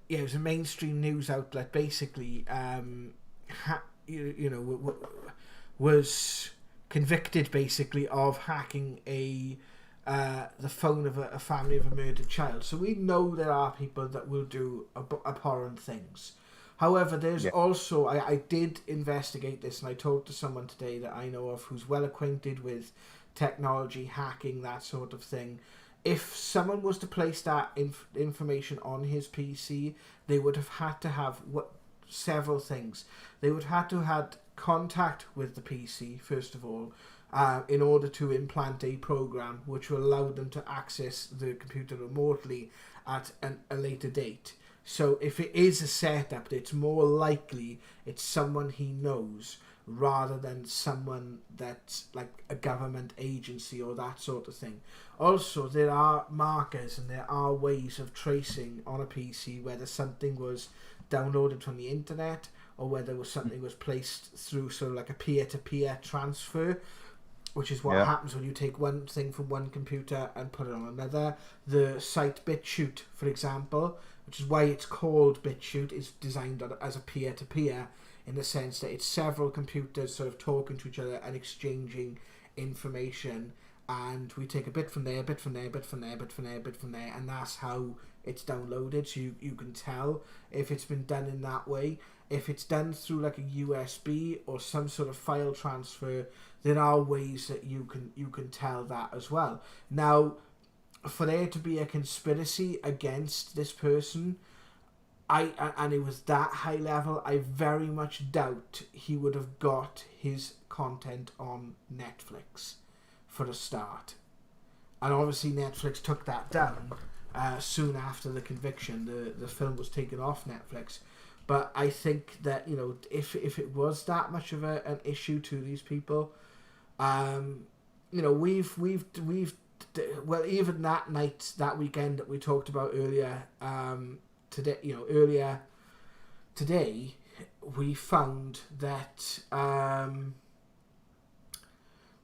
it was a mainstream news outlet basically was convicted basically of hacking the phone of a family of a murdered child. So we know there are people that will do abhorrent things. However, there's also, I did investigate this, and I talked to someone today that I know of who's well acquainted with technology, hacking, that sort of thing. If someone was to place that information on his PC, they would have had to have several things. They would have to have had contact with the PC, first of all, in order to implant a program which will allow them to access the computer remotely at a later date. So if it is a setup, it's more likely it's someone he knows, rather than someone that's like a government agency or that sort of thing. Also, there are markers and there are ways of tracing on a PC whether something was downloaded from the internet or whether something was placed through sort of like a peer-to-peer transfer, which is what Yeah. happens when you take one thing from one computer and put it on another. The site BitChute, for example, which is why it's called BitChute, is designed as a peer-to-peer in the sense that it's several computers sort of talking to each other and exchanging information, and we take a bit from there, bit from there, bit from there, bit from there, bit from there, and that's how it's downloaded. So you can tell if it's been done in that way. If it's done through like a USB or some sort of file transfer, there are ways that you can tell that as well. Now, for there to be a conspiracy against this person, and it was that high level, I very much doubt he would have got his content on Netflix for a start. And obviously Netflix took that down soon after the conviction. The film was taken off Netflix. But I think that, you know, if it was that much of an issue to these people, you know, we've well, even that night, that weekend that we talked about earlier, today, you know, earlier today, we found that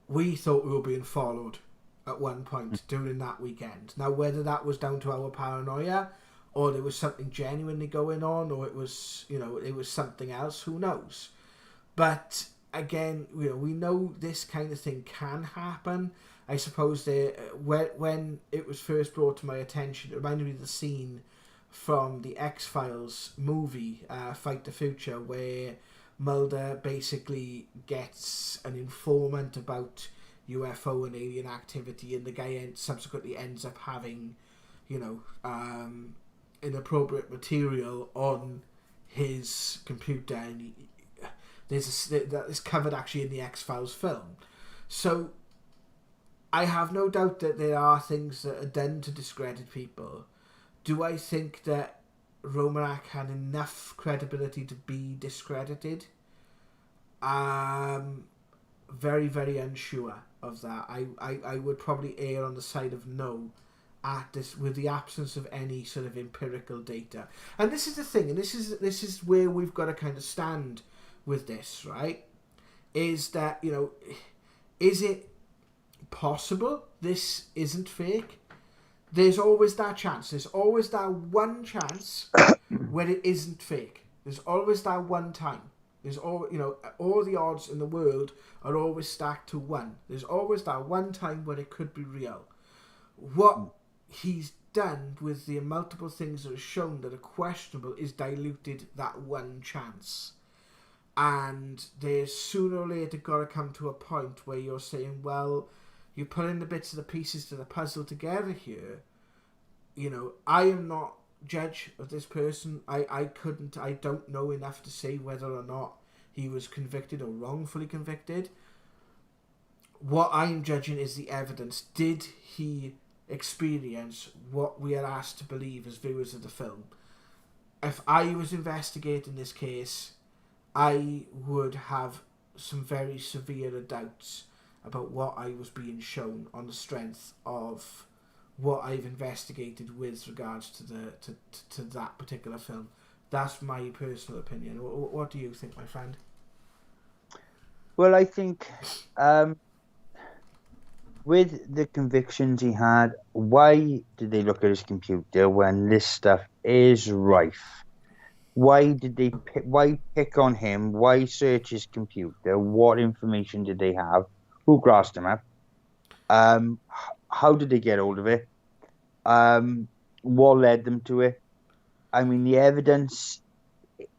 we thought we were being followed at one point during that weekend. Now, whether that was down to our paranoia, or there was something genuinely going on, or it was, you know, it was something else, who knows? But again, you know, we know this kind of thing can happen. I suppose when it was first brought to my attention, it reminded me of the scene from the X-Files movie, Fight the Future, where Mulder basically gets an informant about UFO and alien activity, and the guy subsequently ends up having, you know, inappropriate material on his computer, and that is covered actually in the X-Files film. So I have no doubt that there are things that are done to discredit people. Do I think that Romanek had enough credibility to be discredited? Very, very unsure of that. I would probably err on the side of no at this, with the absence of any sort of empirical data. And this is the thing, and this is where we've got to kind of stand with this, right? Is that, you know, is it possible this isn't fake? There's always that chance. There's always that one chance where it isn't fake. There's always that one time. There's all, you know, all the odds in the world are always stacked to one. There's always that one time where it could be real. What he's done with the multiple things that are shown that are questionable is diluted that one chance. And there's sooner or later got to come to a point where you're saying, well, you're putting the bits of the pieces to the puzzle together here. You know, I am not judge of this person. I don't know enough to say whether or not he was convicted or wrongfully convicted. What I'm judging is the evidence. Did he experience what we are asked to believe as viewers of the film? If I was investigating this case, I would have some very severe doubts about what I was being shown on the strength of what I've investigated with regards to that particular film. That's my personal opinion. What do you think, my friend? Well, I think with the convictions he had, why did they look at his computer when this stuff is rife? Why did they why pick on him? Why search his computer? What information did they have? Who grassed him up? How did they get hold of it? What led them to it? I mean, the evidence,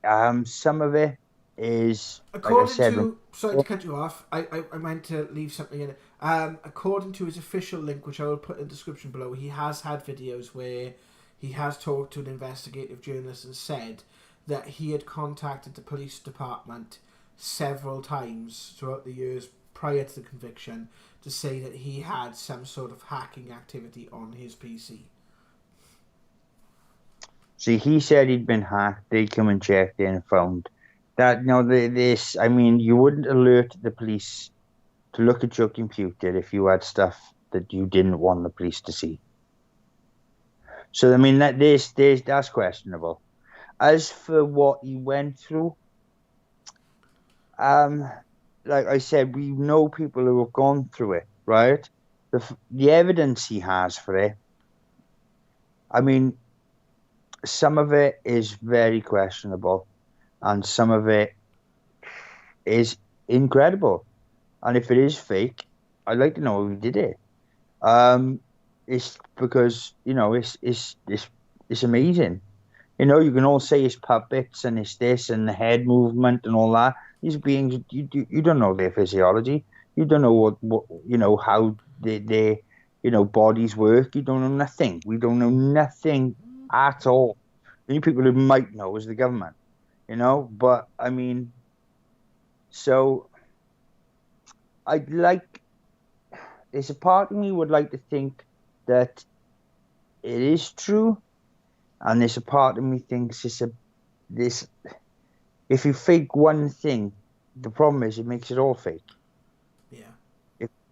some of it is, like I said, sorry to cut you off, I meant to leave something in it. According to his official link, which I will put in the description below, he has had videos where he has talked to an investigative journalist and said that he had contacted the police department several times throughout the years prior to the conviction to say that he had some sort of hacking activity on his PC. See, he said he'd been hacked. They come and checked in and found That no, this. I mean, you wouldn't alert the police to look at your computer if you had stuff that you didn't want the police to see. So I mean, this that's questionable. As for what he went through, um, like I said, we know people who have gone through it, right? The evidence he has for it. I mean, some of it is very questionable, and some of it is incredible. And if it is fake, I'd like to know who did it. Um, it's because it's amazing. You can all say it's puppets and it's this and the head movement and all that. These beings, you don't know their physiology. You don't know what how their bodies work. You don't know nothing. We don't know nothing at all. The only people who might know is the government. But I mean, so I'd like. There's a part of me would like to think that it is true, and there's a part of me thinks this. If you fake one thing, the problem is it makes it all fake. Yeah.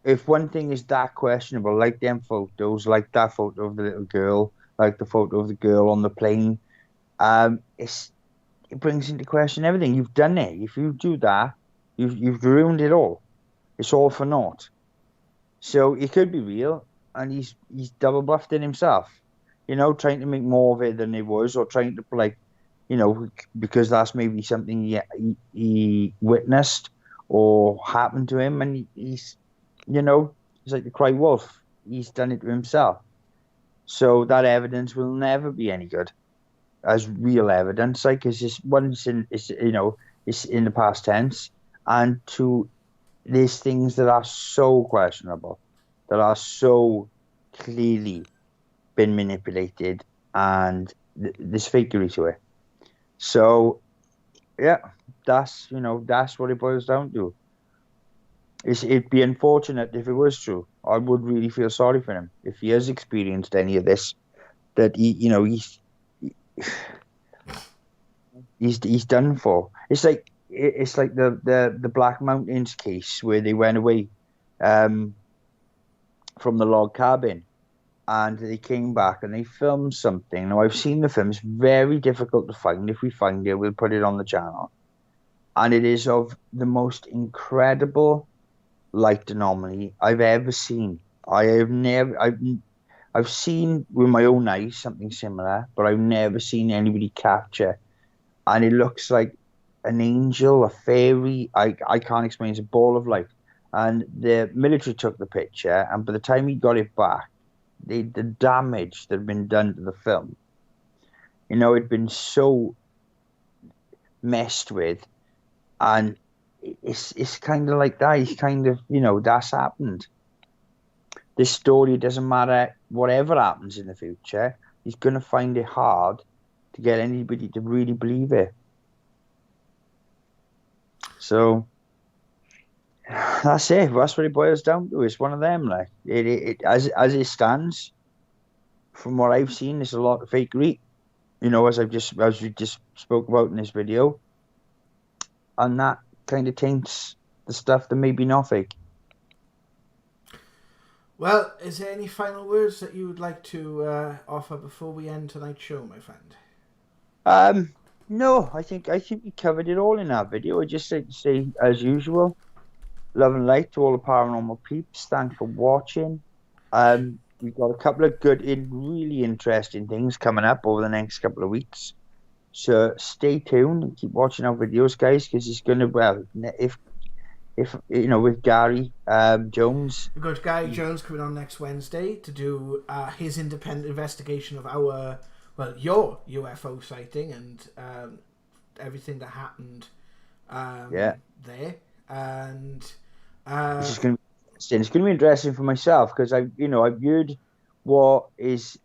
If one thing is that questionable, like them photos, like that photo of the little girl, like the photo of the girl on the plane, it brings into question everything. You've done it. If you do that, you've ruined it all. It's all for naught. So it could be real, and he's double bluffed in himself. Trying to make more of it than it was, or trying to because that's maybe something he witnessed or happened to him, and he's like the cry wolf. He's done it to himself. So that evidence will never be any good as real evidence, like, because it's in the past tense, and there's things that are so questionable, that are so clearly been manipulated, and there's fakery to it. So yeah, that's what it boils down to. It'd be unfortunate if it was true. I would really feel sorry for him if he has experienced any of this. That he's done for. It's like the Black Mountains case where they went away um, from the log cabin, and they came back and they filmed something. Now I've seen the film. It's very difficult to find. If we find it, we'll put it on the channel. And it is of the most incredible light anomaly I've ever seen. I've seen with my own eyes something similar, but I've never seen anybody capture. And it looks like an angel, a fairy. I can't explain. It's a ball of light. And the military took the picture, and by the time he got it back, the damage that had been done to the film, it'd been so messed with, and it's kind of like that. He's kind of, that's happened. This story doesn't matter whatever happens in the future. He's gonna find it hard to get anybody to really believe it. So that's it. That's what it boils down to. It's one of them. Like as it stands, from what I've seen, there's a lot of fakery. As we just spoke about in this video, and that kind of taints the stuff that may be not fake. Well, is there any final words that you would like to offer before we end tonight's show, my friend? No, I think we covered it all in that video. I just like to say, as usual, love and light to all the paranormal peeps. Thanks for watching. We've got a couple of good, really interesting things coming up over the next couple of weeks. So stay tuned and keep watching our videos, guys, because it's going to, well, if with Gary Jones. We've got Gary Jones coming on next Wednesday to do his independent investigation of your UFO sighting and everything that happened there. And this is going to be interesting. It's going to be interesting for myself because I've heard what he's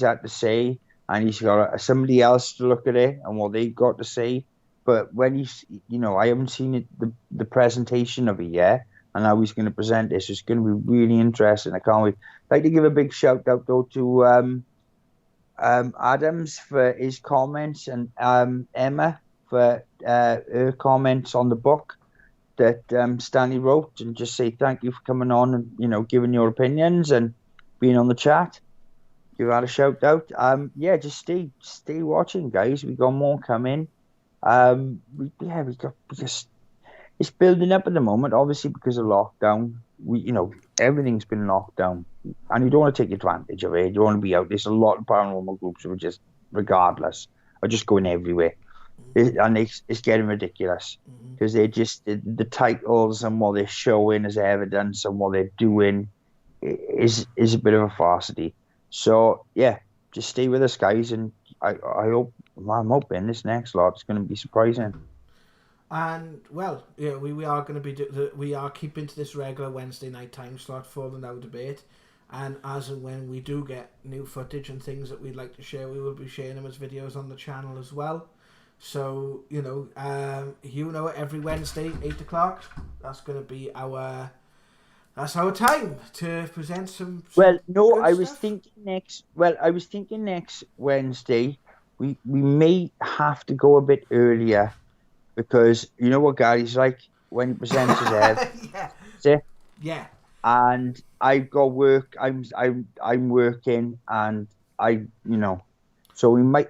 had to say, and he's got somebody else to look at it and what they've got to say. But when I haven't seen it, the presentation of it yet, and how he's going to present this. It's going to be really interesting. I can't wait. I'd like to give a big shout out though to Adams for his comments, and Emma for her comments on the book that Stanley wrote, and just say thank you for coming on and giving your opinions and being on the chat. Give her a shout out. Yeah, just stay watching, guys. We got more coming. We got because it's building up at the moment, obviously because of lockdown. Everything's been locked down, and you don't want to take advantage of it. You don't want to be out. There's a lot of paranormal groups who are just, regardless, are just going everywhere, and it's getting ridiculous because they're just the titles and what they're showing as evidence and what they're doing is a bit of a farcity. So yeah, just stay with us, guys, and I'm hoping this next lot is going to be surprising. And well, yeah, we are going to be we are keeping to this regular Wednesday night time slot for the Now Debate, and as and when we do get new footage and things that we'd like to share, we will be sharing them as videos on the channel as well. So every Wednesday 8 o'clock, that's going to be our time to present some Well, no, good I was stuff. thinking next. Well, I was thinking next Wednesday. We may have to go a bit earlier because you know what Gary's like when he presents his Yeah, evidence. yeah. And I've got work. I'm working, and so we might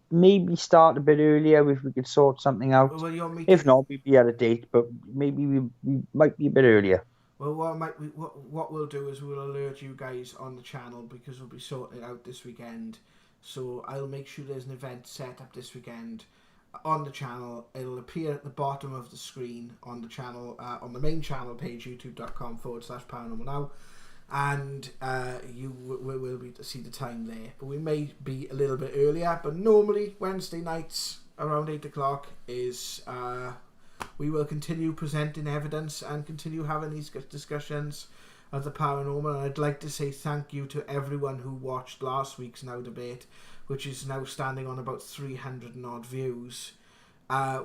maybe start a bit earlier if we could sort something out. Well, you want me to? If not, we'd be at a date, but maybe we might be a bit earlier. Well, what we'll do is we'll alert you guys on the channel because we'll be sorting it out this weekend. So I'll make sure there's an event set up this weekend on the channel. It'll appear at the bottom of the screen on the channel, on the main channel page, youtube.com/paranormal now, and you will be to see the time there. But we may be a little bit earlier. But normally Wednesday nights around 8 o'clock is. We will continue presenting evidence and continue having these discussions of the paranormal. And I'd like to say thank you to everyone who watched last week's Now Debate, which is now standing on about 300 and odd views.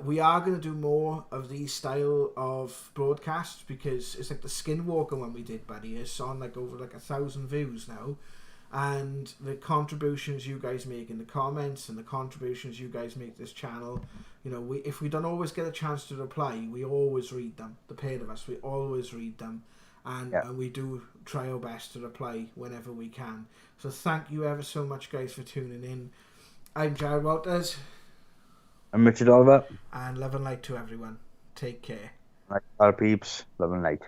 We are going to do more of these style of broadcasts because it's like the Skinwalker one we did, buddy. It's on like over like 1,000 views now. And the contributions you guys make in the comments and the contributions you guys make to this channel, if we don't always get a chance to reply, we always read them. The pair of us, we always read them, and we do try our best to reply whenever we can. So thank you ever so much, guys, for tuning in. I'm Jared Walters. I'm Richard Oliver. And love and light to everyone. Take care. Right, our peeps, love and light.